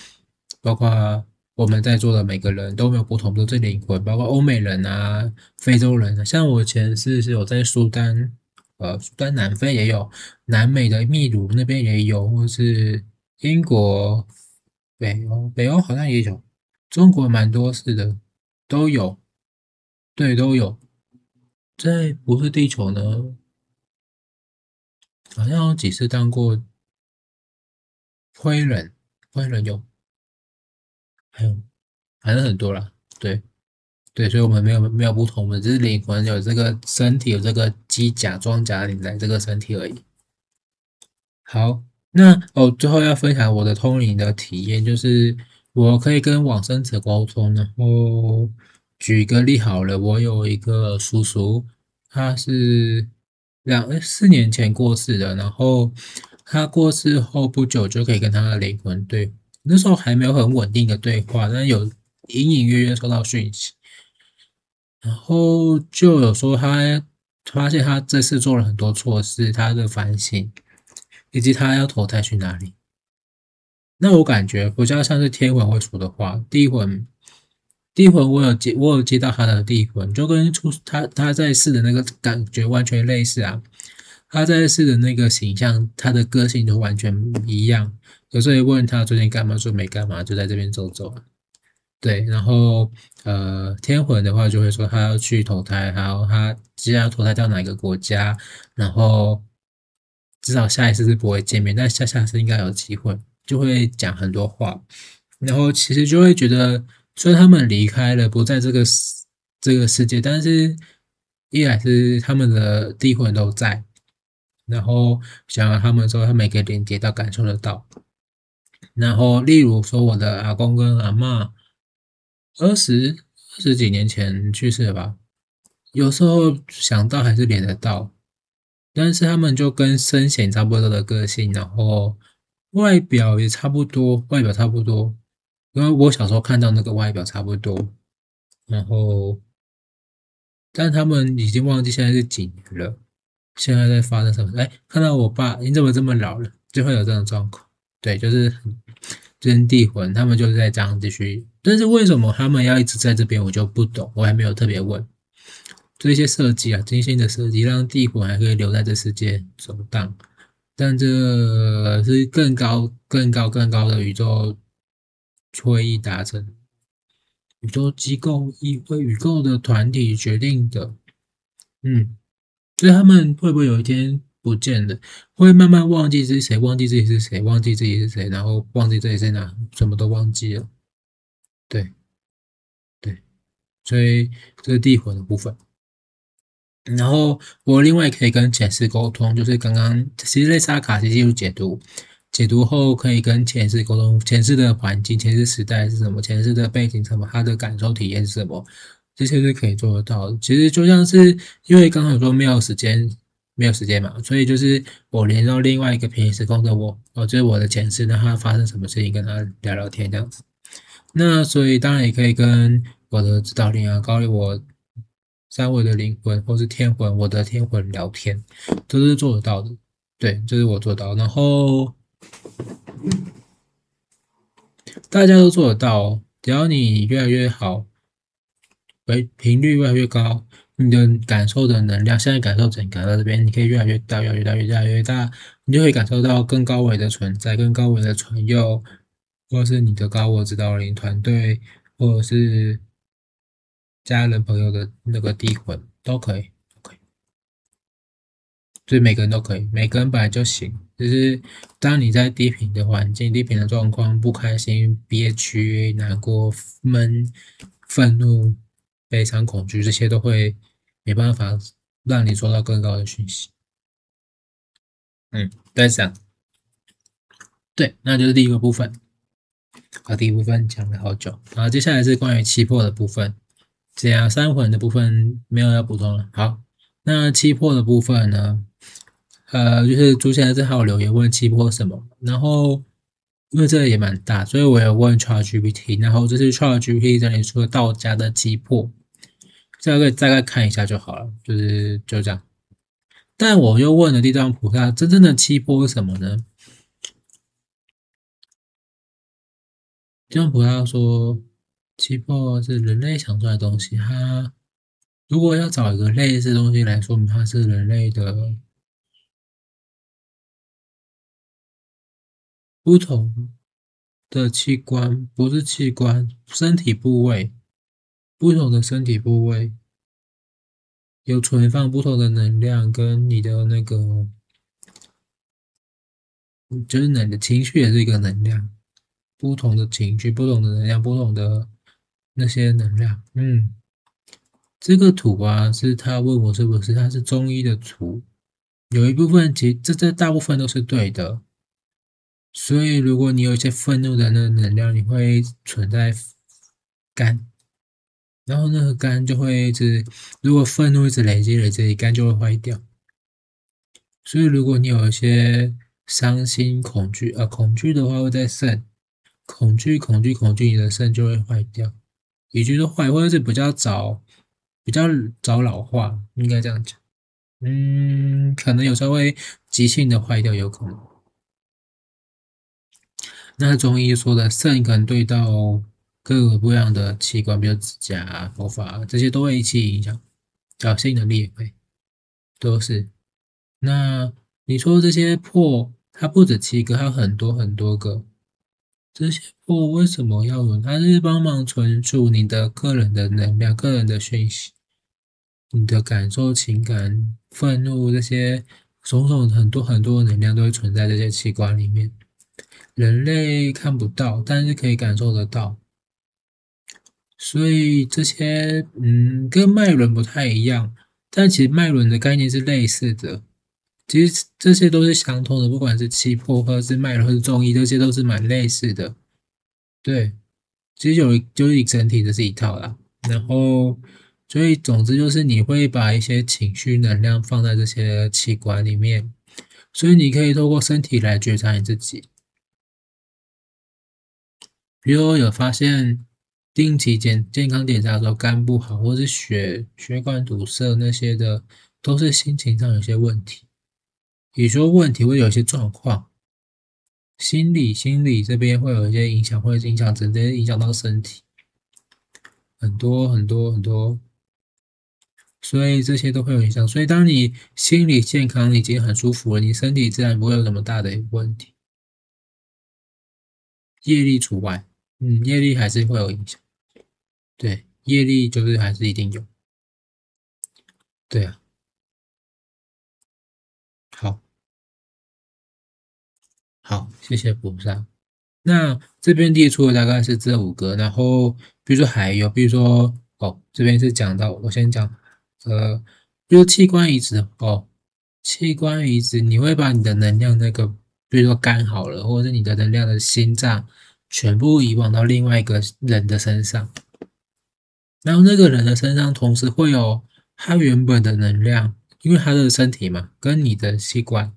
我们在座的每个人都没有不同，都是灵魂，包括欧美人啊、非洲人啊。像我前世是有在苏丹，苏丹南非也有，南美的秘鲁那边也有，或是英国、北欧好像也有，中国蛮多是的，都有，对，都有。在不是地球呢，好像有几次当过灰人，灰人有，还有反正很多啦，对对，所以我们没有不同，我们只是灵魂有这个身体有这个机甲装甲领在这个身体而已。好，那最后要分享我的通灵的体验，就是我可以跟往生者沟通。然后举个例好了，我有一个叔叔，他是4年前过世的，然后他过世后不久就可以跟他的灵魂那时候还没有很稳定的对话，但有隐隐约约收到讯息，然后就有说他发现他这次做了很多错事，他的反省，以及他要投胎去哪里。那我感觉比较像是天魂会说的话，地魂我有接到他的地魂，就跟他在世的那个感觉完全类似啊。他在世的那个形象，他的个性都完全一样。有时候一问他最近干嘛，说没干嘛，就在这边走走啊。对，然后天魂的话就会说他要去投胎，还有他接下来要投胎到哪个国家，然后至少下一次是不会见面，但下次应该有机会，就会讲很多话，然后其实就会觉得，虽然他们离开了，不在这个世界，但是一来是他们的地魂都在，然后想要他们说他每个连接都感受得到，然后例如说我的阿公跟阿嬷。二十几年前去世了吧？有时候想到还是连得到，但是他们就跟生前差不多的个性，然后外表也差不多，外表差不多。因为我小时候看到那个外表差不多，然后但他们已经忘记现在是几年了，现在在发生什么？哎，看到我爸，你怎么这么老了？就会有这种状况。对，就是真地魂，他们就是在这样继续。但是为什么他们要一直在这边，我就不懂，我还没有特别问。这些设计啊，精心的设计，让地魂还可以留在这世界走荡。但这是更高、更高、更高的宇宙会议达成，宇宙机构、议会、宇宙的团体决定的。嗯，所以他们会不会有一天不见了？会慢慢忘记自己是谁，忘记自己是谁，忘记自己是谁，然后忘记自己在哪，什么都忘记了。对对，所以这是地魂的部分。然后我另外可以跟前世沟通，就是刚刚其实类似阿卡西记录解读，解读后可以跟前世沟通，前世的环境、前世时代是什么，前世的背景是什么，他的感受体验是什么，这些是可以做得到的。其实就像是因为刚刚说没有时间嘛，所以就是我连到另外一个平行时空的我，就是我的前世，那他发生什么事情，跟他聊聊天这样子。那所以当然也可以跟我的指导灵啊，高于我三维的灵魂或是天魂，我的天魂聊天，都是做得到的。对，这是我做到，然后大家都做得到哦，只要你越来越好，频率越来越高，你的感受的能量，现在感受整个到这边，你可以越来越大，越来越大，越来越大，你就会感受到更高维的存在，更高维的存有，或者是你的高我指导灵团队，或者是家人朋友的那个地魂都可以，都可以，所以每个人都可以，每个人本来就行，就是当你在低频的环境、低频的状况，不开心、憋屈、难过、闷、愤怒、悲伤、恐惧，这些都会没办法让你收到更高的讯息。对，这样，对，那就是第一个部分。好，第一部分讲了好久，然后接下来是关于期货的部分。这样三魂的部分没有要补充了。好，那期货的部分呢？就是出现了这号留言问期货什么，然后因为这个也蛮大，所以我有问 ChatGPT，然后这是 ChatGPT 这里说道家的期货，这个大概看一下就好了，就这样。但我又问了地藏菩萨，真正的期货是什么呢？地藏菩萨说，期货是人类想出来的东西，它如果要找一个类似的东西来说明它是人类的不同的器官，不是器官，身体部位，不同的身体部位有存放不同的能量，跟你的那个，就是你的情绪也是一个能量，不同的情绪，不同的能量，不同的那些能量。这个图啊，是他问我是不是，它是中医的图，有一部分其实这大部分都是对的。所以，如果你有一些愤怒的那个能量，你会存在肝，然后那个肝就会一直，如果愤怒一直累积，肝就会坏掉。所以，如果你有一些伤心、恐惧的话，会在肾；恐惧，恐惧，恐惧，你的肾就会坏掉，也就是坏，或者是比较早老化，应该这样讲。可能有时候会急性的坏掉，有可能。那中医说的肾可能对到各个不一样的器官，比如指甲啊、头发啊这些都会一起影响，角性能力也会，都是。那你说这些破，它不止7个，它有很多很多个。这些破为什么要有？它是帮忙存储你的个人的能量、个人的讯息、你的感受、情感、愤怒这些种种很多很多的能量都会存在这些器官里面。人类看不到，但是可以感受得到。所以这些跟脉轮不太一样，但其实脉轮的概念是类似的。其实这些都是相通的，不管是气魄或者是脉轮或是中医，这些都是蛮类似的。对，其实就是一整体的是一套啦。然后，所以总之就是你会把一些情绪能量放在这些器官里面，所以你可以透过身体来觉察你自己。比如有发现定期健康检查的时候肝不好，或是血管堵塞那些的，都是心情上有些问题。也说问题会有一些状况，心理这边会有一些影响，会影响直接影响到身体，很多很多很多，所以这些都会有影响。所以当你心理健康已经很舒服了，你身体自然不会有什么大的问题，业力除外。业力还是会有影响。对，业力就是还是一定有。对啊，好，好，谢谢菩萨。那这边列出的大概是这5个，然后比如说还有，比如说这边是讲到，我先讲，比如器官移植器官移植你会把你的能量比如说肝好了，或者是你的能量的心脏，全部移往到另外一个人的身上，然后那个人的身上同时会有他原本的能量，因为他的身体嘛，跟你的器官，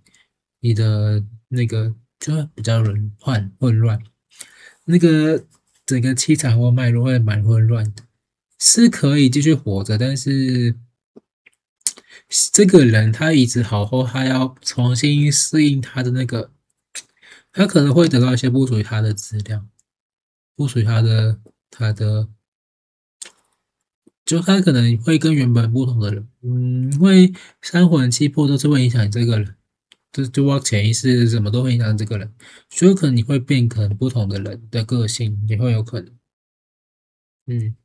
你的那个就会比较混乱。那个整个气场或脉络会蛮混乱的，是可以继续活着，但是这个人他移植好后，他要重新适应他的他可能会得到一些不属于他的资料，不属于他的，就他可能会跟原本不同的人，因为三魂七魄都是会影响这个人，就包括潜意识什么都会影响这个人，所以可能你会变可能不同的人的个性，也会有可能，嗯。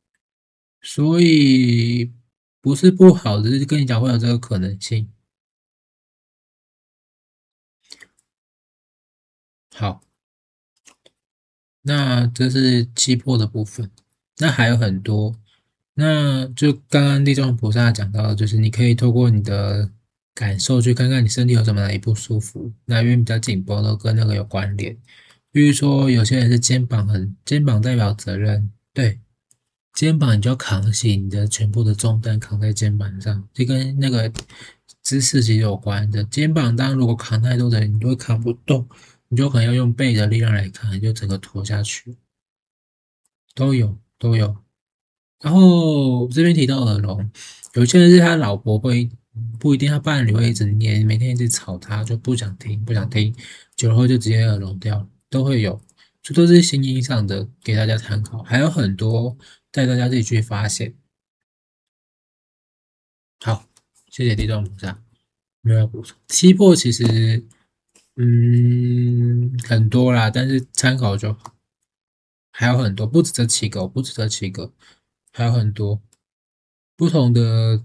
所以不是不好，只是跟你讲会有这个可能性。好，那这是气魄的部分，那还有很多。那就刚刚地藏菩萨讲到的，就是你可以透过你的感受去看看你身体有什么哪里不舒服，那因为比较紧绷都跟那个有关联。比如说有些人是肩膀代表责任，对，肩膀你就要扛起你的全部的重担，扛在肩膀上，这跟那个姿势其实有关的。肩膀当然如果扛太多的人，你就会扛不动，你就可能要用背的力量来扛，你就整个拖下去，都有都有。然后这边提到耳聋，有些人是他老婆会不一定，他伴侣会一直念，每天一直吵他，就不想听不想听，久了后就直接耳聋掉，都会有。这都是心因上的，给大家参考，还有很多带大家自己去发现。好，谢谢地藏菩萨，没有要补充。七魄其实很多啦，但是参考就好，还有很多，不止这7个，不止这七个，还有很多不同的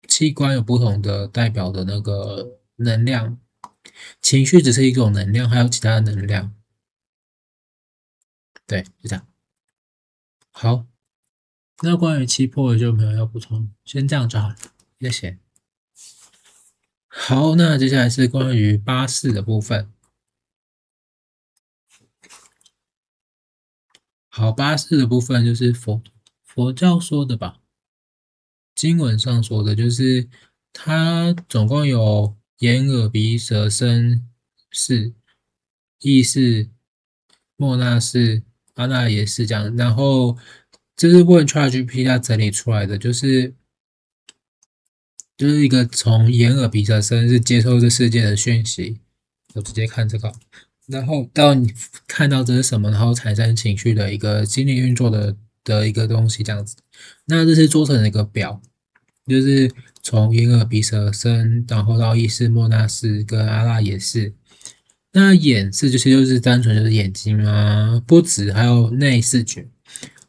器官有不同的代表的那个能量，情绪只是一种能量，还有其他的能量。对，就这样。好，那关于七魄就没有要补充，先这样就好了，谢谢。好，那接下来是关于八字的部分。好，八字的部分就是佛教说的吧，经文上说的就是它总共有眼、耳、鼻、舌、身、四意识，莫纳是阿那也是这样，然后这是问 ChatGPT 它整理出来的，就是一个从眼耳鼻舌身是接收这世界的讯息，我直接看这个，然后到你看到这是什么，然后产生情绪的一个心理运作的一个东西这样子。那这是做成了一个表，就是从眼耳鼻舌身，然后到意识莫那斯跟阿拉也是。那眼是就是单纯就是眼睛啊，不止还有内视觉。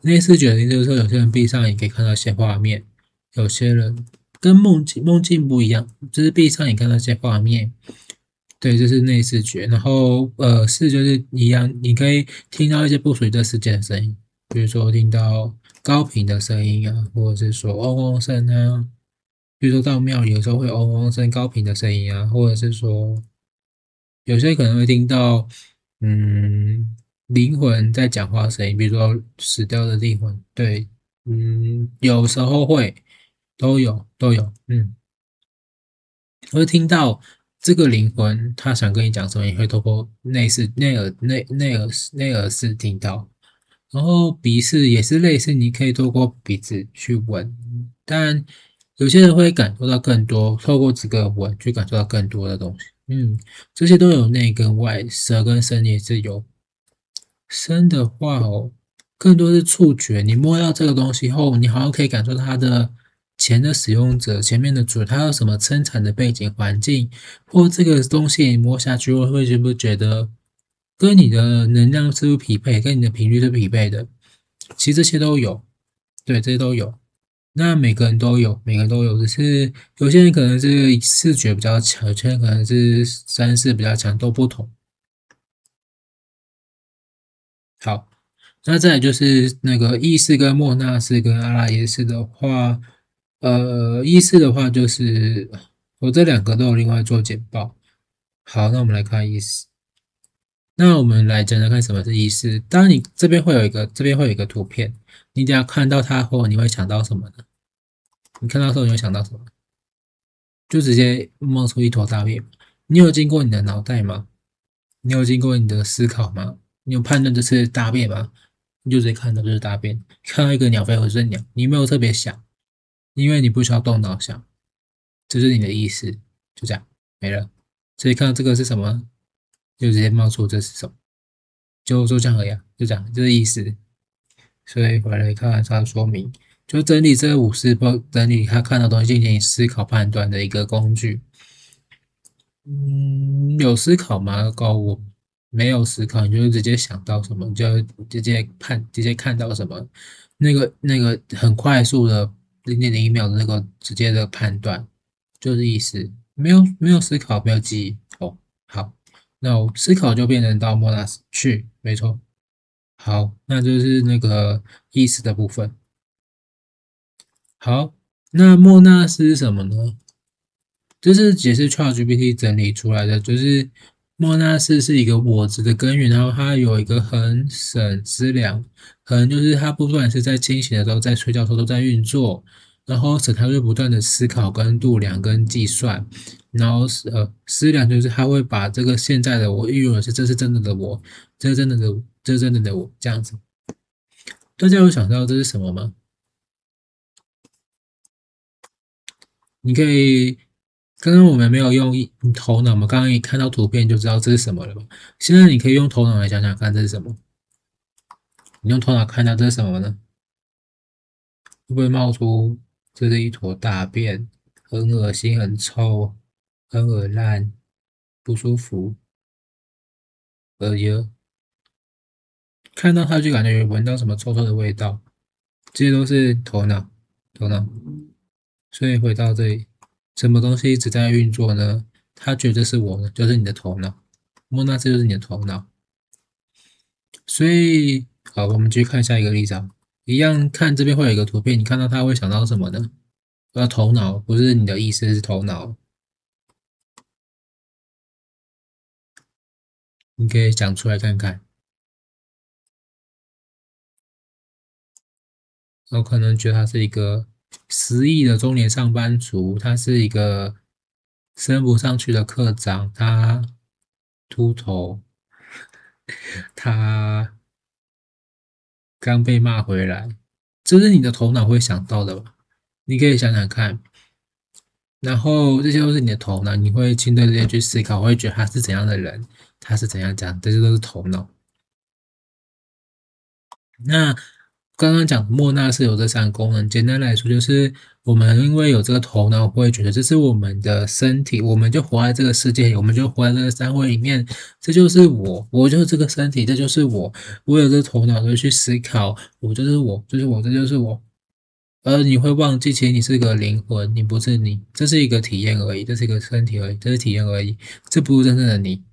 内视觉的意思就是说，有些人闭上眼可以看到一些画面，有些人跟梦境不一样，就是闭上眼看到一些画面。对，这是内视觉。然后视就是一样，你可以听到一些不属于这世界的声音，比如说听到高频的声音啊，或者是说嗡嗡声啊，比如说到庙里有时候会嗡嗡声、高频的声音啊，或者是说有些可能会听到灵魂在讲话的声音，比如说死掉的灵魂，对，有时候会都有，会听到这个灵魂他想跟你讲什么，你会透过内耳式听到，然后鼻式也是类似，你可以透过鼻子去闻，但有些人会感受到更多，透过这个闻去感受到更多的东西。这些都有内跟外，舌跟身也是有。身的话哦，更多是触觉。你摸到这个东西后，你好像可以感受到它的前的使用者、前面的主，它有什么生产的背景环境，或这个东西你摸下去会是不是觉得跟你的能量是不是匹配，跟你的频率是匹配的？其实这些都有，对，这些都有。那每个人都有，每个人都有，只是有些人可能是视觉比较强，有些人可能是三视比较强，都不同。好，那再来就是那个意式跟莫纳斯跟阿拉耶斯的话，意式的话就是我这两个都有另外做简报。好，那我们来看意式。那我们来讲讲看什么是意式。当你这边会有一个图片，你等下看到它后，你会想到什么呢？你看到之后你会想到什么？就直接冒出一坨大便。你有经过你的脑袋吗？你有经过你的思考吗？你有判断这是大便吗？你就直接看到就是大便，看到一个鸟飞或者是鸟，你没有特别想，因为你不需要动脑想，这是你的意识，就这样没了。所以看到这个是什么，就直接冒出这是什么，就这样而已啊，就这样，这是意思。所以回来看看它的说明，就整理这五是不整理他看到东西进行思考判断的一个工具。有思考吗？我没有思考，你就直接想到什么，你就直接看到什么，那个很快速的0.01秒的那个直接的判断，就是意思，没有思考，没有记忆。哦，好，那我思考就变成到莫纳斯去，没错。好，那就是那个意思的部分。好，那莫纳斯是什么呢？这是解释 ChatGPT 整理出来的，就是莫纳斯是一个我执的根源，然后它有一个恒审思量，可能就是它不管是在清醒的时候，在睡觉的时候都在运作，然后使它会不断的思考跟度量跟计算，然后思量就是它会把这个现在的我运用的是这是真的的我，这是真的的我，这是真的的我这样子。大家有想到这是什么吗？你可以，刚刚我们没有用头脑嘛，刚刚一看到图片就知道这是什么了吧？现在你可以用头脑来想想看这是什么？你用头脑看到这是什么呢？会不会冒出这是一坨大便，很恶心、很臭、很恶烂、不舒服、恶心？看到它就感觉有闻到什么臭臭的味道，这些都是头脑。所以回到这里，什么东西一直在运作呢？它觉得是我的，就是你的头脑。莫那这就是你的头脑。所以，好，我们继续看下一个例子啊。一样看这边会有一个图片，你看到它会想到什么呢？头脑，不是你的意思是头脑，你可以讲出来看看。有可能觉得他是一个10亿的中年上班族，他是一个升不上去的科长，他秃头，他刚被骂回来，这是你的头脑会想到的吧？你可以想想看，然后这些都是你的头脑，你会针对这些去思考，会觉得他是怎样的人，他是怎样讲，这些都是头脑。那刚刚讲莫纳是有这三个功能，简单来说就是我们因为有这个头脑，会觉得这是我们的身体，我们就活在这个世界里，我们就活在这个三位里面，这就是我，我就是这个身体，这就是我，我有这个头脑就去思考，我就是我，就是我，这就是我。而你会忘记，其实你是个灵魂，你不是你，这是一个体验而已，这是一个身体而已，这是体验而已，这不是真正的你。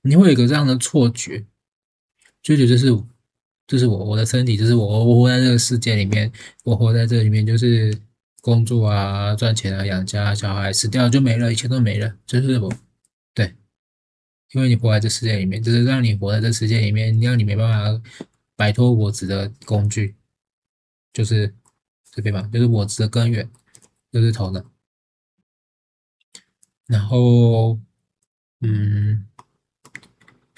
你会有一个这样的错觉，就觉得这是我，我的身体，这是我，我活在这个世界里面，我活在这里面，就是工作啊、赚钱啊、养家、小孩，死掉就没了，一切都没了，这是我。对，因为你活在这世界里面，就是让你活在这世界里面，让你没办法摆脱我执的工具，就是这边嘛，就是我执的根源，就是头脑。然后，嗯。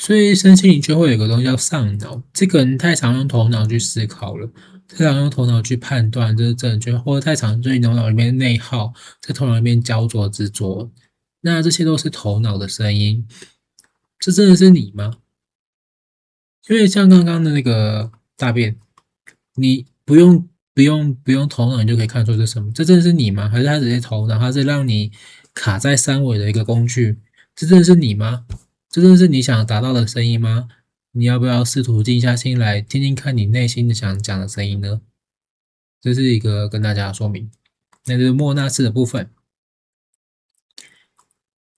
所以身心灵就会有一个东西叫上脑，这个人太常用头脑去思考了，太常用头脑去判断这是正确，或者太常在头脑里面内耗，在头脑里面焦灼执着，那这些都是头脑的声音，这真的是你吗？因为像刚刚的那个大便，你不用头脑，你就可以看出这是什么？这真的是你吗？还是它只是头脑？它是让你卡在三维的一个工具？这真的是你吗？这真的是你想达到的声音吗？你要不要试图静下心来，听听看你内心的想讲的声音呢？这是一个跟大家说明，那就是莫纳斯的部分。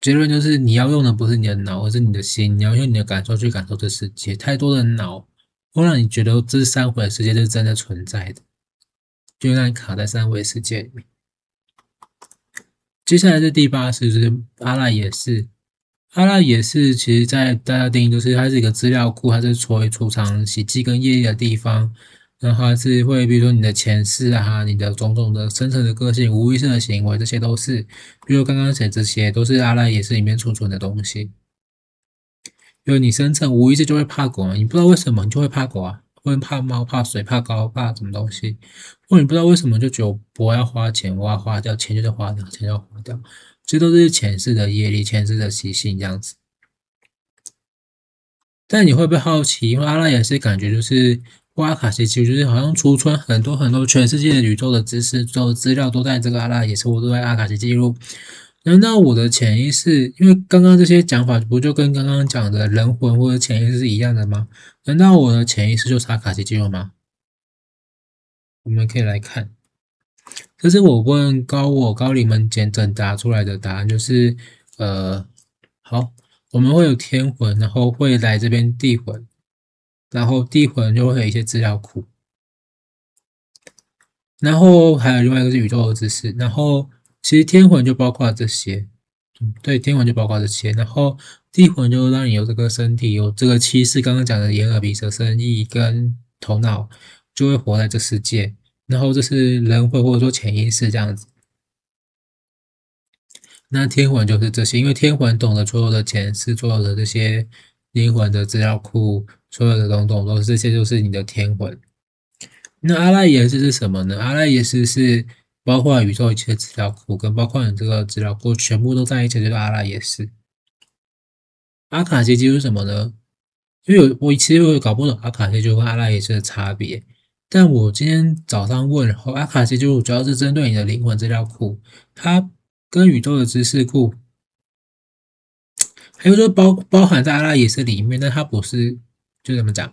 结论就是你要用的不是你的脑，而是你的心，你要用你的感受去感受这世界。太多的脑会让你觉得这是三维的世界是真的存在的，就让你卡在三维世界里面。接下来是第八式，就是阿赖耶识。阿赖耶识其实在大家定义就是它是一个资料库，它是储藏喜忌跟业力的地方。然后它是会，比如说你的前世啊，你的种种的深层的个性、无意识的行为，这些都是，比如刚刚写这些，都是阿赖耶识里面储存的东西。因为你深层无意识就会怕狗嘛，你不知道为什么你就会怕狗啊，会怕猫、怕水、怕高、怕什么东西，或者你不知道为什么就觉得我要花钱，我要花掉钱就是花掉，钱就花掉，这都是前世的业力、前世的习性这样子。但你会不会好奇？因为阿拉也是感觉就是阿卡西记录，就是好像储存很多很多全世界的宇宙的知识、宇宙的资料都在这个阿拉也是，我都在阿卡西记录。难道我的潜意识，因为刚刚这些讲法不就跟刚刚讲的人魂或者潜意识是一样的吗？难道我的潜意识就是阿卡西记录吗？我们可以来看，这是我问高龄们简整答出来的答案，就是好，我们会有天魂，然后会来这边地魂。然后地魂就会有一些资料库，然后还有另外一个是宇宙的知识，然后其实天魂就包括这些，对，天魂就包括这些，然后地魂就让你有这个身体，有这个七识，刚刚讲的眼耳鼻舌身意跟头脑，就会活在这世界，然后这是人魂或者说潜意识这样子，那天魂就是这些，因为天魂懂得所有的前世，所有的这些灵魂的资料库，所有的东东都是这些，就是你的天魂。那阿赖耶识是什么呢？阿赖耶识是包括宇宙一切资料库，跟包括你这个资料库全部都在一起，就是阿赖耶识。阿卡西记是什么呢？因为我其实搞不懂阿卡西记跟阿赖耶识的差别，但我今天早上问后，阿卡西记主要是针对你的灵魂资料库，它跟宇宙的知识库，还有说包含在阿赖耶识里面，但它不是，就怎么讲？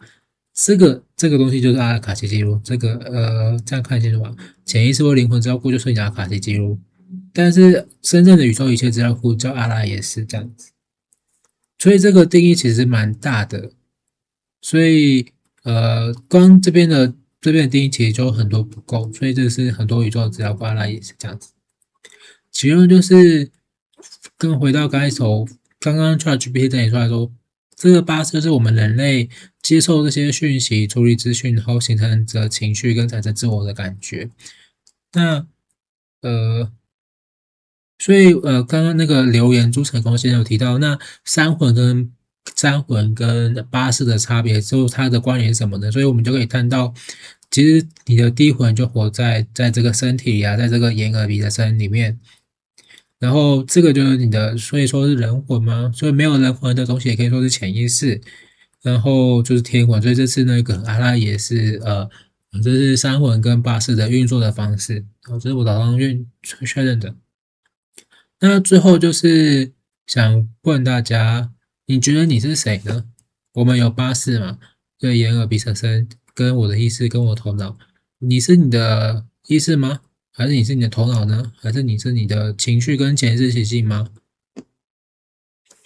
这个东西就是阿卡西记录，这个这样看清楚吧？潜意识或灵魂资料库就是你的阿卡西记录，但是真正的宇宙一切资料库叫阿拉也是这样子，所以这个定义其实蛮大的，所以光这边的定义其实就很多不够，所以这是很多宇宙资料库阿拉也是这样子。结论就是跟回到刚刚 ChatGPT 整理出来说，这个八字是我们人类接受这些讯息、处理资讯，然后形成的情绪跟产生自我的感觉。那呃，所以刚刚那个留言朱成功先生有提到，那三魂跟三魂跟八识的差别，之后它的关联是什么呢？所以我们就可以看到，其实你的地魂就活在这个身体里啊，在这个眼耳鼻的身里面。然后这个就是你的，所以说是人魂吗？所以没有人魂的东西也可以说是潜意识。然后就是天魂，所以这次那个阿拉也是这是三魂跟八识的运作的方式。这是我早上确认的。那最后就是想问大家，你觉得你是谁呢？我们有八识嘛？对，眼耳鼻舌身，跟我的意识，跟我头脑。你是你的意识吗？还是你是你的头脑呢？还是你是你的情绪跟潜意识习性吗？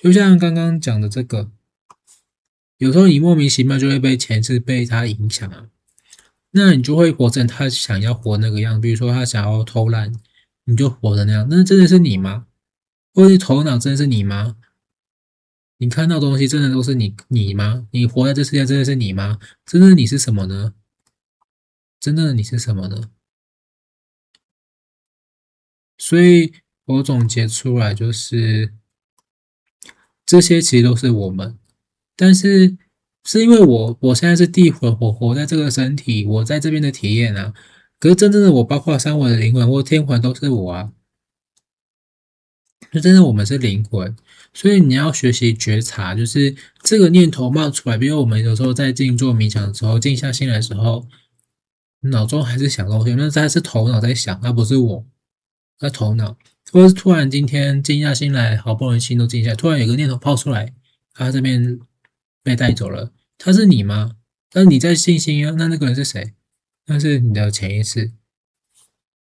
就像刚刚讲的这个，有时候你莫名其妙就会被潜意识被他影响啊，那你就会活成他想要活那个样子。比如说他想要偷懒，你就活成那样。那真的是你吗？或者是头脑真的是你吗？你看到东西真的都是你吗？你活在这世界真的是你吗？真的你是什么呢？真正的你是什么呢？所以我总结出来就是，这些其实都是我们，但是是因为我现在是地魂，我活在这个身体，我在这边的体验啊。可是真正的我，包括三魂的灵魂或天魂，都是我啊。就真的我们是灵魂，所以你要学习觉察，就是这个念头冒出来。比如我们有时候在静坐冥想的时候，静下心来的时候，脑中还是想东西，那它是头脑在想，而不是我。在头脑，或者是突然今天静下心来，好不容易心都静下来，突然有个念头抛出来，他这边被带走了，他是你吗？但你在信心啊，那个人是谁？那是你的潜意识，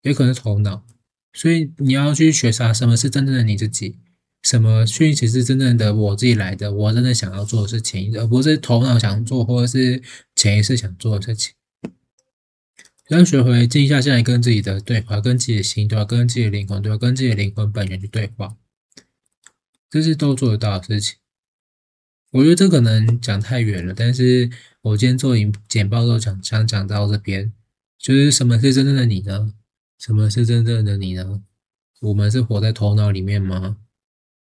也可能是头脑。所以你要去觉察什么是真正的你自己，什么讯息是真正的我自己来的，我真的想要做的是潜意识，而不是头脑想做或者是潜意识想做的事情。要学会静下心来跟自己的对话，跟自己的心对话，跟自己的灵魂对话，跟自己的灵魂本源去对话，这是都做得到的事情。我觉得这可能讲太远了，但是我今天做简报都想讲到这边，就是什么是真正的你呢？什么是真正的你呢？我们是活在头脑里面吗？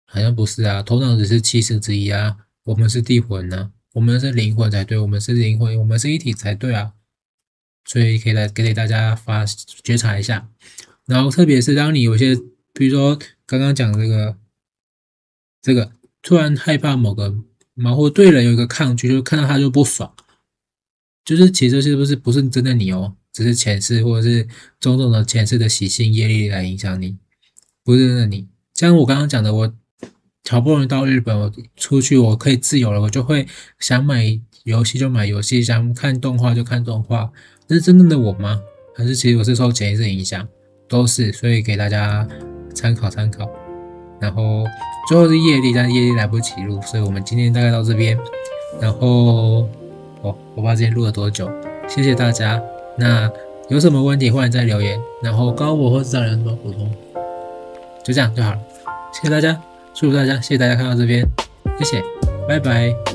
好像不是啊，头脑只是七十之一啊，我们是地魂呢、我们是灵魂才对，我们是灵魂，我们是一体才对啊。所以可以来给大家觉察一下。然后特别是当你有些，比如说刚刚讲这个，突然害怕某个或对人有一个抗拒，就是看到他就不爽，就是其实不是真的你哦，只是前世或者是种种的前世的习性业力来影响你，不是真的你。像我刚刚讲的，我好不容易到日本，我出去我可以自由了，我就会想买游戏就买游戏，想看动画就看动画。这是真正的我吗？还是其实我是受潜意识影响？都是，所以给大家参考参考。然后最后是业力，但是业力来不及录，所以我们今天大概到这边。然后我不知道今天录了多久，谢谢大家。那有什么问题欢迎再留言，然后告诉我或者找人什么补充，就这样就好了。谢谢大家，祝福大家，谢谢大家看到这边，谢谢，拜拜。